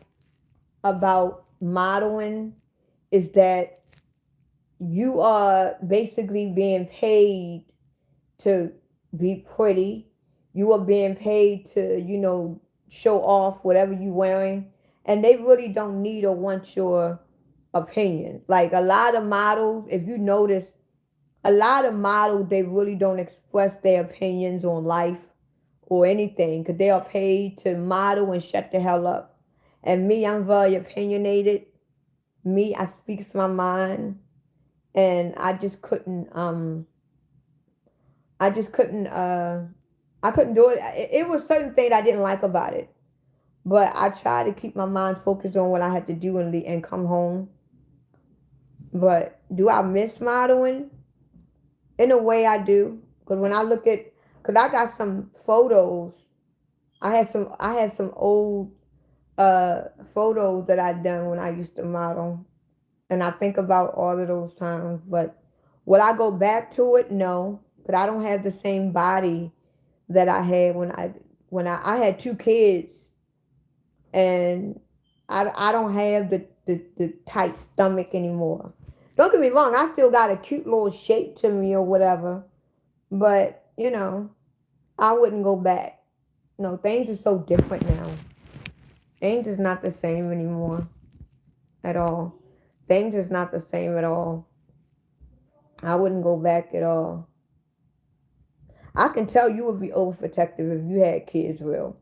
about modeling is that you are basically being paid to be pretty. You are being paid to, show off whatever you're wearing. And they really don't need or want your opinion. Like a lot of models, if you notice, a lot of models, they really don't express their opinions on life or anything because they are paid to model and shut the hell up. And me, I'm very opinionated. Me, I speaks my mind. And I just couldn't I couldn't do it. It was certain things I didn't like about it. But I tried to keep my mind focused on what I had to do and come home. But do I miss modeling? In a way I do. Because when I look at, because I got some photos. I had some old photos that I done when I used to model. And I think about all of those times. But will I go back to it? No. But I don't have the same body that I had when I had 2 kids, and I don't have the tight stomach anymore. Don't get me wrong, I still got a cute little shape to me or whatever, but I wouldn't go back. No, things are so different now. Things is not the same anymore at all. Things is not the same at all. I wouldn't go back at all. I can tell you would be overprotective if you had kids, real.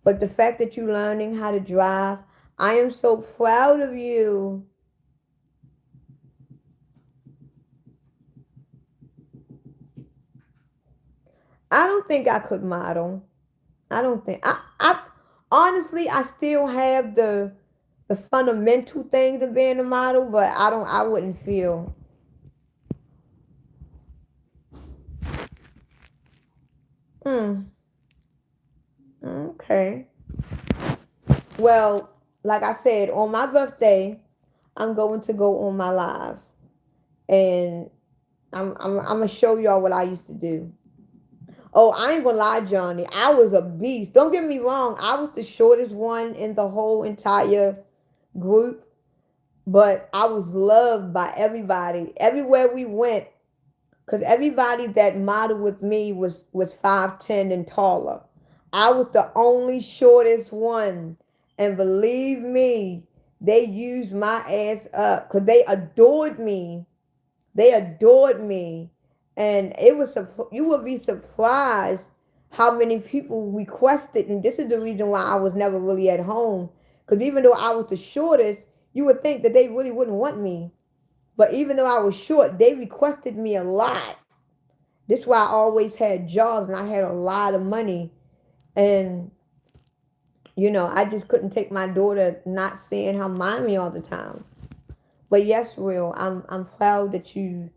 But the fact that you're learning how to drive, I am so proud of you. I don't think I could model. I don't think I honestly I still have the fundamental things of being a model, but I wouldn't feel. Hmm. Okay. Well, like I said, on my birthday, I'm going to go on my live, and I'm gonna show y'all what I used to do. Oh, I ain't gonna lie, Johnny. I was a beast. Don't get me wrong. I was the shortest one in the whole entire group, but I was loved by everybody. Everywhere we went, because everybody that modeled with me was 5'10" and taller. I was the only shortest one. And believe me, they used my ass up because they adored me. They adored me. And it was, you would be surprised how many people requested. And this is the reason why I was never really at home. Because even though I was the shortest, you would think that they really wouldn't want me. But even though I was short, they requested me a lot. This is why I always had jobs and I had a lot of money. And, I just couldn't take my daughter not seeing her mommy all the time. But yes, Real, I'm proud that you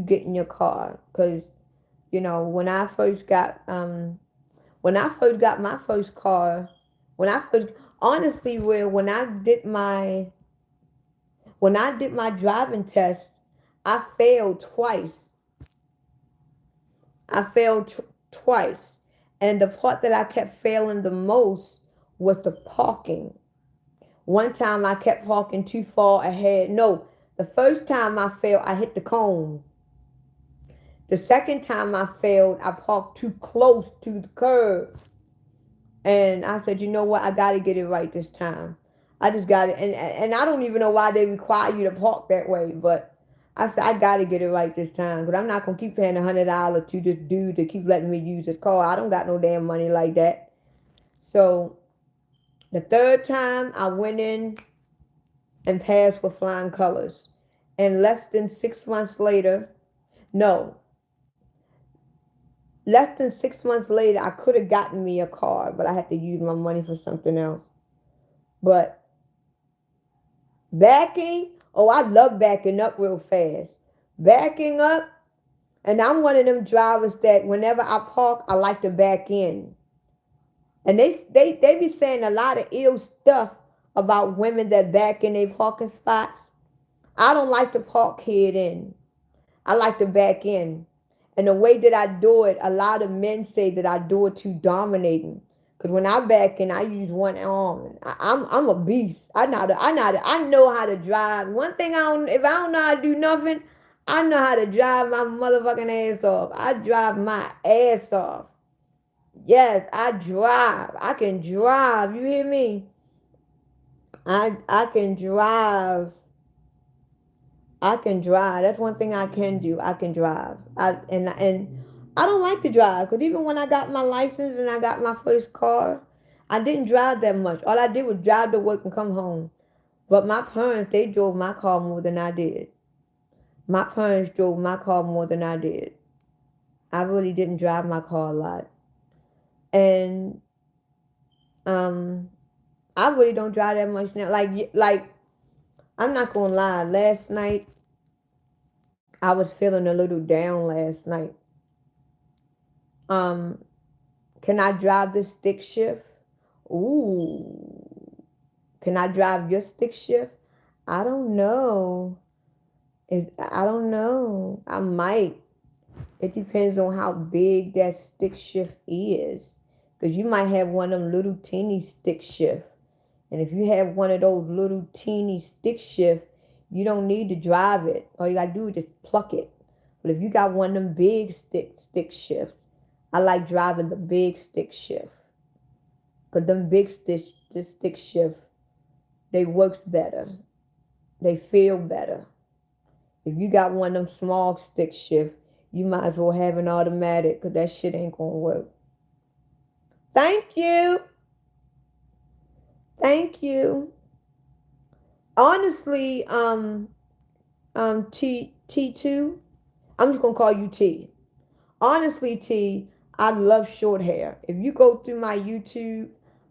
get in your car. Because, when I first got my first car, honestly, Real, when I did my driving test, I failed twice. I failed twice. And the part that I kept failing the most was the parking. One time I kept parking too far ahead. No, the first time I failed, I hit the cone. The second time I failed, I parked too close to the curb. And I said, you know what? I got to get it right this time. I just got it. And I don't even know why they require you to park that way. But I said, I got to get it right this time. Because I'm not going to keep paying $100 to this dude to keep letting me use his car. I don't got no damn money like that. So the third time I went in and passed with flying colors. And less than 6 months later, less than 6 months later, I could have gotten me a car, but I had to use my money for something else. But backing, I love backing up real fast. Backing up, and I'm one of them drivers that whenever I park, I like to back in. And they be saying a lot of ill stuff about women that back in their parking spots. I don't like to park head in. I like to back in. And the way that I do it, a lot of men say that I do it too dominating. Because when I back in, I use one arm. I'm a beast. I know how to drive. One thing if I don't know how to do nothing, I know how to drive my motherfucking ass off. I drive my ass off. Yes, I drive. I can drive. You hear me? I can drive. I can drive. That's one thing I can do. I can drive. And I don't like to drive because even when I got my license and I got my first car, I didn't drive that much. All I did was drive to work and come home. But my parents, they drove my car more than I did. My parents drove my car more than I did. I really didn't drive my car a lot. And I really don't drive that much now. Like I'm not gonna lie. Last night I was feeling a little down last night. Can I drive the stick shift? Ooh. Can I drive your stick shift? I don't know. I don't know. I might. It depends on how big that stick shift is. Because you might have one of them little teeny stick shift. And if you have one of those little teeny stick shift, you don't need to drive it. All you gotta do is just pluck it. But if you got one of them big stick shift, I like driving the big stick shift. Because them big stick shift, they work better. They feel better. If you got one of them small stick shift, you might as well have an automatic because that shit ain't gonna work. Thank you. Thank you. Honestly, T2, I'm just gonna call you T. Honestly, T, I love short hair. If you go through my YouTube,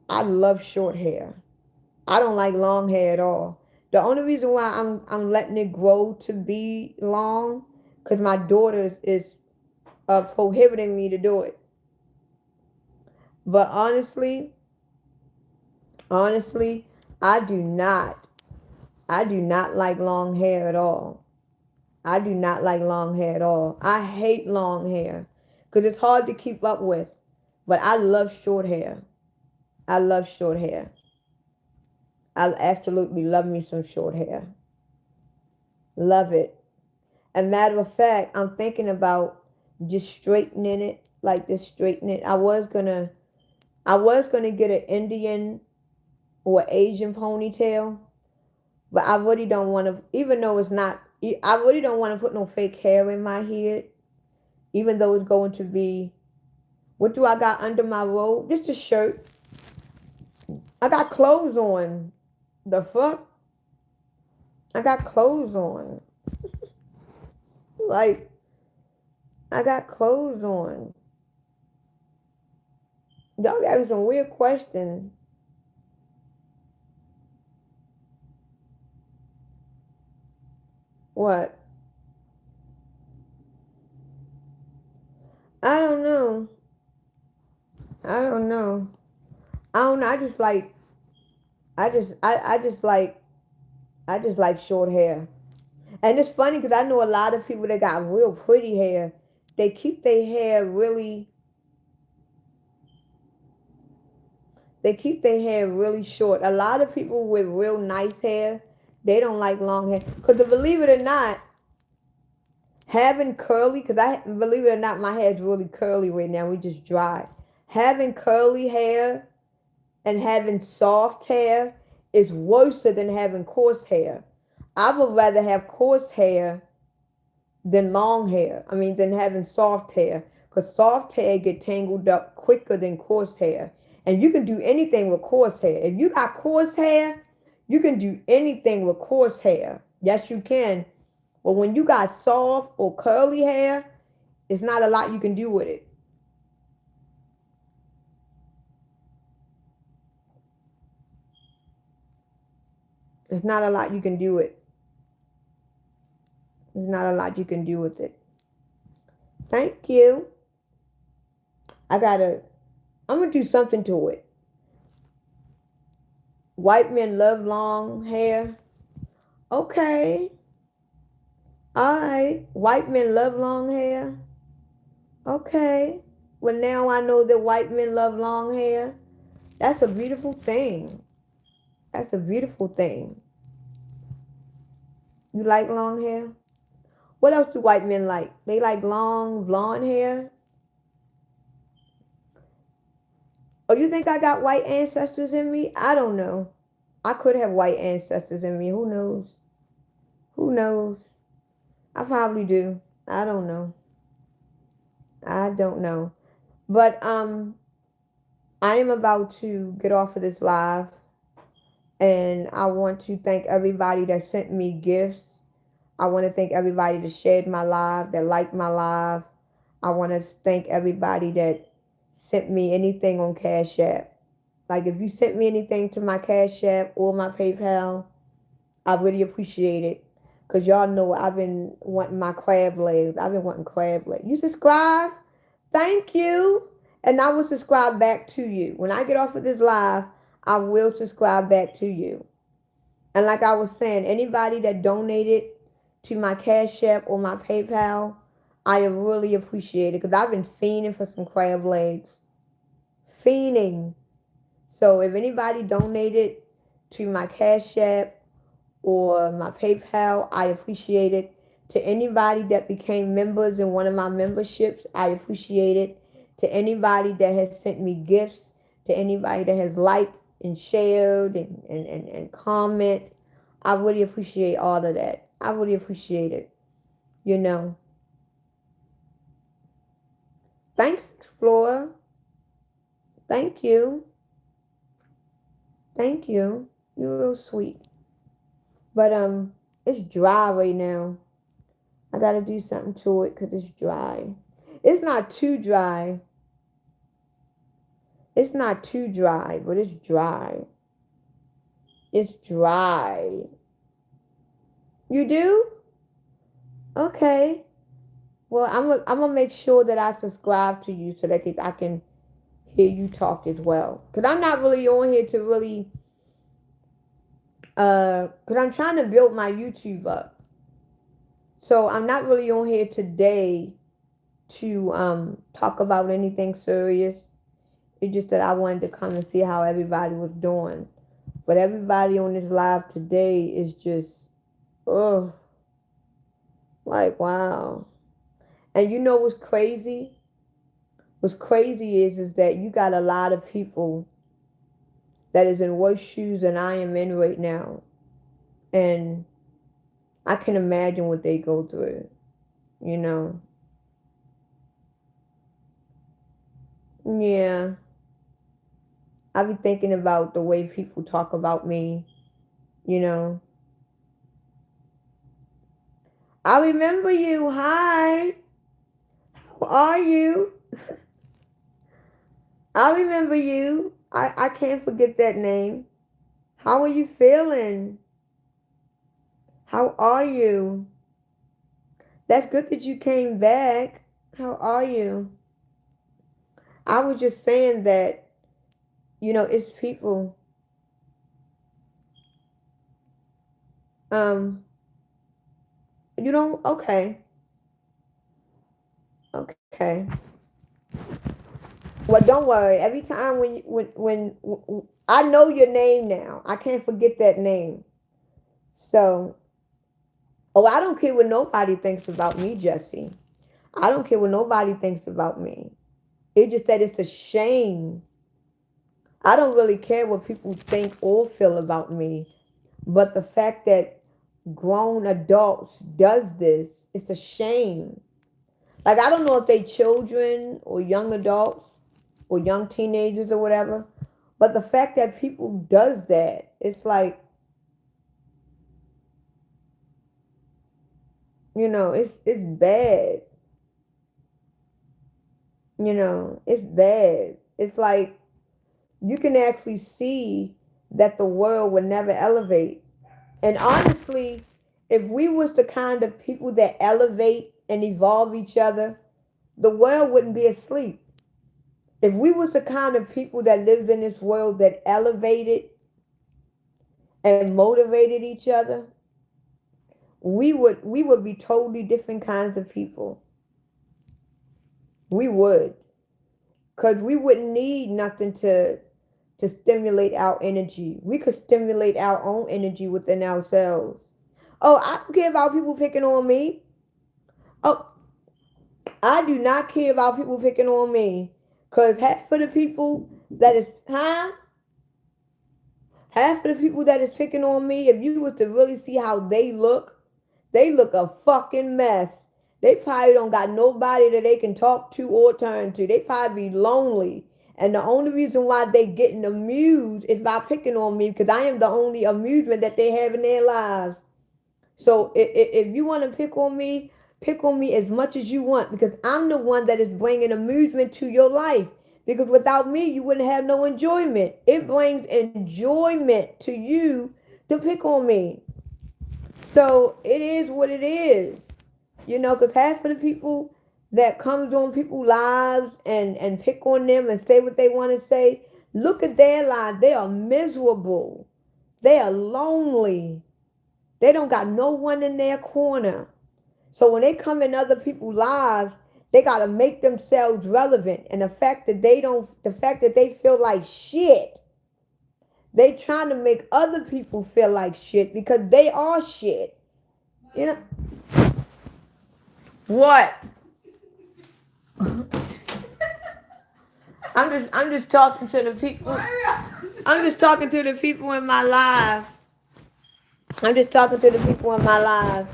I love short hair. I don't like long hair at all. The only reason why I'm letting it grow to be long, because my daughter is prohibiting me to do it. But honestly, I do not like long hair at all. I do not like long hair at all. I hate long hair because it's hard to keep up with. But I love short hair. I love short hair. I absolutely love me some short hair. Love it. As a matter of fact, I'm thinking about just straightening it, like this straighten it. I was gonna get an Indian or Asian ponytail, but I really don't want to, even though it's not, I really don't want to put no fake hair in my head, even though it's going to be, what do I got under my robe? Just a shirt. I got clothes on. The fuck? I got clothes on. Like, I got clothes on. Y'all got some weird questions. What? I don't know. I don't know. I don't know. I just like short hair. And it's funny because I know a lot of people that got real pretty hair. They keep their hair really, they keep their hair really short. A lot of people with real nice hair, they don't like long hair. Because believe it or not, having curly, because believe it or not, my hair is really curly right now. We just dry. Having curly hair and having soft hair is worse than having coarse hair. I would rather have coarse hair than long hair. I mean, than having soft hair. Because soft hair get tangled up quicker than coarse hair. And you can do anything with coarse hair. If you got coarse hair, you can do anything with coarse hair. Yes, you can. But when you got soft or curly hair, it's not a lot you can do with it. There's not a lot you can do with it. There's not a lot you can do with it. Thank you. I'm gonna do something to it. White men love long hair. Okay. Alright. White men love long hair. Okay. Well, now I know that white men love long hair. That's a beautiful thing. That's a beautiful thing. You like long hair? What else do white men like? They like long blonde hair. Oh, you think I got white ancestors in me? I don't know. I could have white ancestors in me. Who knows? Who knows? I probably do. I don't know. I don't know. But I am about to get off of this live, and I want to thank everybody that sent me gifts. I want to thank everybody that shared my live, that liked my live. I want to thank everybody that sent me anything on Cash App. Like, if you sent me anything to my Cash App or my PayPal, I really appreciate it. Because y'all know I've been wanting my crab legs. I've been wanting crab legs. You subscribe? Thank you. And I will subscribe back to you. When I get off of this live, I will subscribe back to you. And like I was saying, anybody that donated to my Cash App or my PayPal, I really appreciate it. Because I've been fiending for some crab legs. Fiending. So if anybody donated to my Cash App or my PayPal, I appreciate it. To anybody that became members in one of my memberships, I appreciate it. To anybody that has sent me gifts, to anybody that has liked and shared and comment, I really appreciate all of that. I really appreciate it. You know. Thanks, Explorer. Thank you. Thank you. You're real sweet. But it's dry right now. I gotta do something to it because it's dry. It's not too dry. It's not too dry, but it's dry. It's dry. You do? Okay. Well, I'm gonna make sure that I subscribe to you so that I can hear you talk as well. Cause I'm not really on here to really cause I'm trying to build my YouTube up. So I'm not really on here today to talk about anything serious. It's just that I wanted to come and see how everybody was doing. But everybody on this live today is just, ugh. Like, wow. And you know what's crazy? What's crazy is that you got a lot of people that is in worse shoes than I am in right now. And I can imagine what they go through, you know. Yeah. I be thinking about the way people talk about me, you know. I remember you. Hi. How are you? I remember you. I can't forget that name. How are you feeling? How are you? That's good that you came back. How are you? I was just saying that, it's people. Um, you don't, okay. Okay. Well, don't worry. Every time when I know your name now, I can't forget that name. So, oh, I don't care what nobody thinks about me, Jesse. I don't care what nobody thinks about me. It's just that it's a shame. I don't really care what people think or feel about me, but the fact that grown adults does this, it's a shame. Like, I don't know if they children or young adults or young teenagers or whatever, but the fact that people does that, it's like, it's bad. It's bad. It's like you can actually see that the world would never elevate. And honestly, if we was the kind of people that elevate and evolve each other, the world wouldn't be asleep. If we was the kind of people that lives in this world that elevated and motivated each other, we would be totally different kinds of people. We would. Because we wouldn't need nothing to stimulate our energy. We could stimulate our own energy within ourselves. Oh, I don't care about people picking on me. Oh, I do not care about people picking on me. Because half of the people that is, huh? Half of the people that is picking on me, if you were to really see how they look a fucking mess. They probably don't got nobody that they can talk to or turn to. They probably be lonely. And the only reason why they getting amused is by picking on me because I am the only amusement that they have in their lives. So if you want to pick on me as much as you want because I'm the one that is bringing amusement to your life. Because without me, you wouldn't have no enjoyment. It brings enjoyment to you to pick on me. So it is what it is. Because half of the people that comes on people's lives and pick on them and say what they want to say, look at their lives. They are miserable. They are lonely. They don't got no one in their corner. So when they come in other people's lives, they got to make themselves relevant. And the fact that they feel like shit, they trying to make other people feel like shit because they are shit. You know what? I'm just talking to the people. I'm just talking to the people in my life. I'm just talking to the people in my life.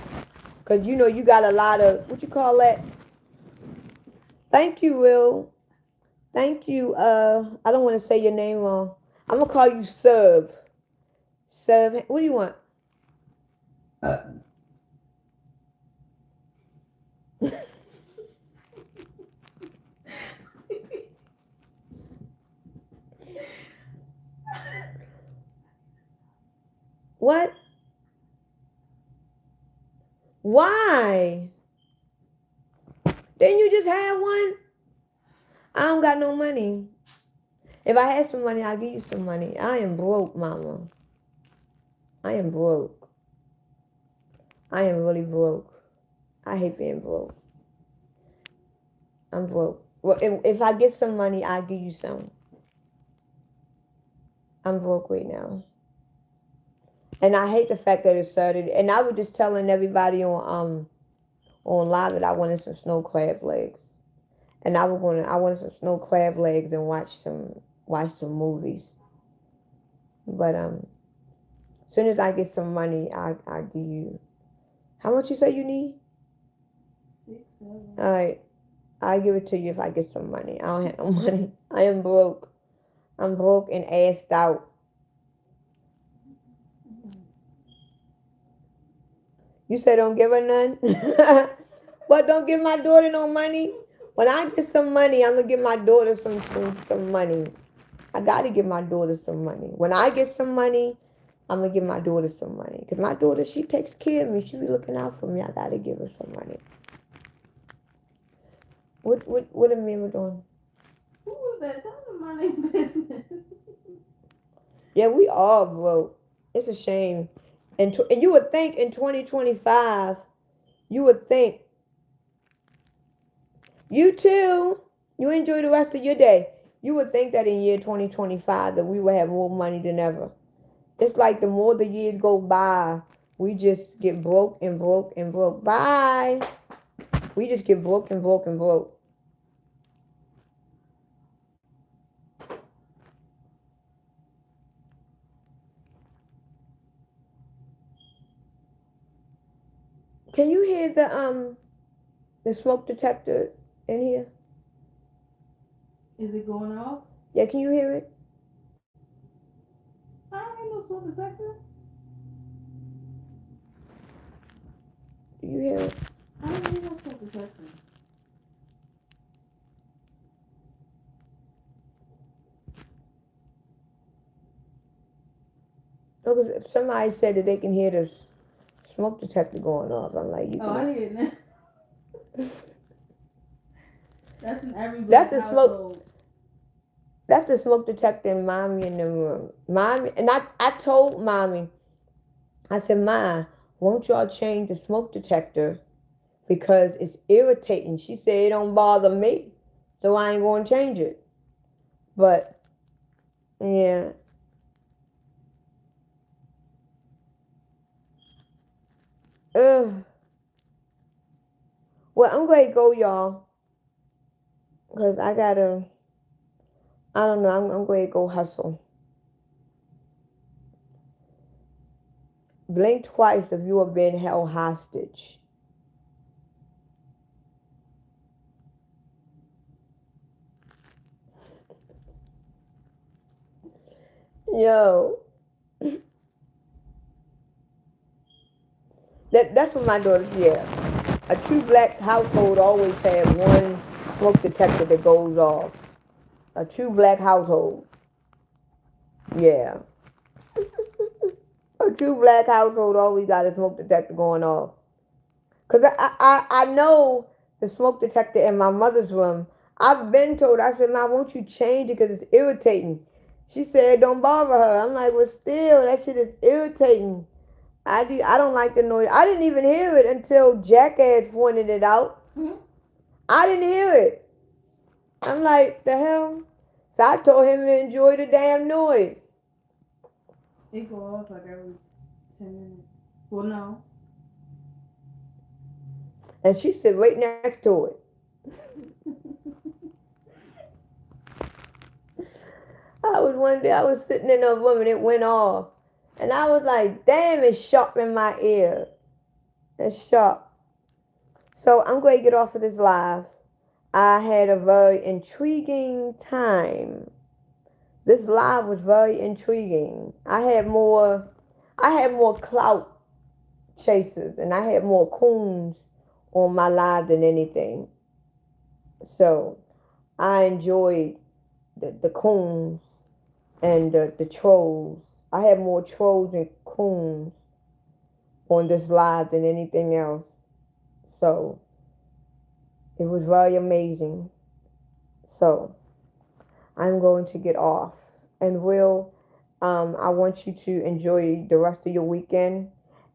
Cause you got a lot of what you call that? Thank you, Will. Thank you. I don't want to say your name wrong. I'm gonna call you Sub. Sub. What do you want? What? Why? Didn't you just have one? I don't got no money. If I had some money, I'll give you some money. I am broke, mama. I am broke. I am really broke. I hate being broke. I'm broke. Well, if I get some money, I'll give you some. I'm broke right now. And I hate the fact that it started. And I was just telling everybody on Live It, I wanted some snow crab legs. And I wanted some snow crab legs and watch some movies. But as soon as I get some money, I give you. How much you say you need? 6, 7. All right, I'll give it to you if I get some money. I don't have no money. I am broke. I'm broke and assed out. You said don't give her none? But don't give my daughter no money? When I get some money, I'm going to give my daughter some money. I got to give my daughter some money. When I get some money, I'm going to give my daughter some money. Because my daughter, she takes care of me. She be looking out for me. I got to give her some money. What am I doing? Who was that? Tell them my name business. Yeah, we all broke. It's a shame. And you would think in 2025, you would think, you too, you enjoy the rest of your day. You would think that in year 2025 that we would have more money than ever. It's like the more the years go by, we just get broke and broke and broke. Bye. We just get broke and broke and broke. Can you hear the smoke detector in here? Is it going off? Yeah, can you hear it? I don't need no smoke detector. Do you hear it? I don't need no smoke detector. Because if somebody said that they can hear the smoke detector going off, I'm like, you Oh, I can. hear it now. That's in every That's black the household. smoke. That's the smoke detector in mommy in the room. Mommy, and I told mommy, I said, Ma, won't y'all change the smoke detector because it's irritating. She said it don't bother me, so I ain't gonna change it. But yeah. Ugh. Well, I'm going to go, y'all, because I don't know, I'm going to go hustle. Blink twice if you have been held hostage. Yo. That's what my daughter's, yeah. A true black household always had one smoke detector that goes off. A true black household. Yeah. A true black household always got a smoke detector going off. Because I know the smoke detector in my mother's room. I've been told, I said, Ma, won't you change it because it's irritating? She said, don't bother her. I'm like, well, still, that shit is irritating. I don't like the noise. I didn't even hear it until Jackass pointed it out. Mm-hmm. I didn't hear it. I'm like, the hell? So I told him to enjoy the damn noise. It go off like every 10 minutes. Well, no. And she sit right next to it. One day I was sitting in a room and it went off. And I was like, damn, it's sharp in my ear. It's sharp. So I'm going to get off of this live. I had a very intriguing time. This live was very intriguing. I had more clout chasers and I had more coons on my live than anything. So I enjoyed the coons and the trolls. I had more trolls and coons on this live than anything else. So it was very amazing. So I'm going to get off. And Will, I want you to enjoy the rest of your weekend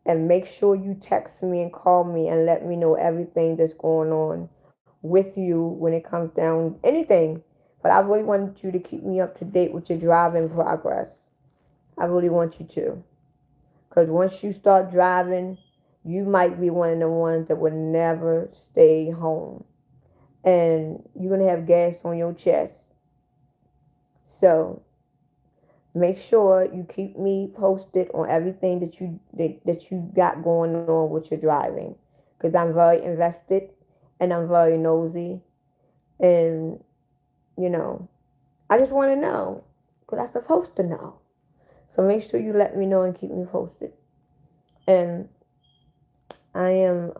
and make sure you text me and call me and let me know everything that's going on with you when it comes down anything. But I really want you to keep me up to date with your driving progress. I really want you to. Because once you start driving, you might be one of the ones that would never stay home. And you're going to have gas on your chest. So make sure you keep me posted on everything that you got going on with your driving, because I'm very invested and I'm very nosy, and you know I just want to know because I'm supposed to know. So make sure you let me know and keep me posted. And I am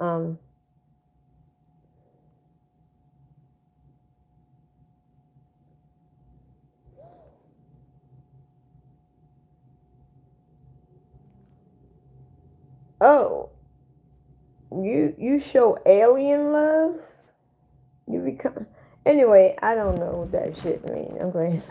oh, you show alien love. You become anyway. I don't know what that shit means. Okay.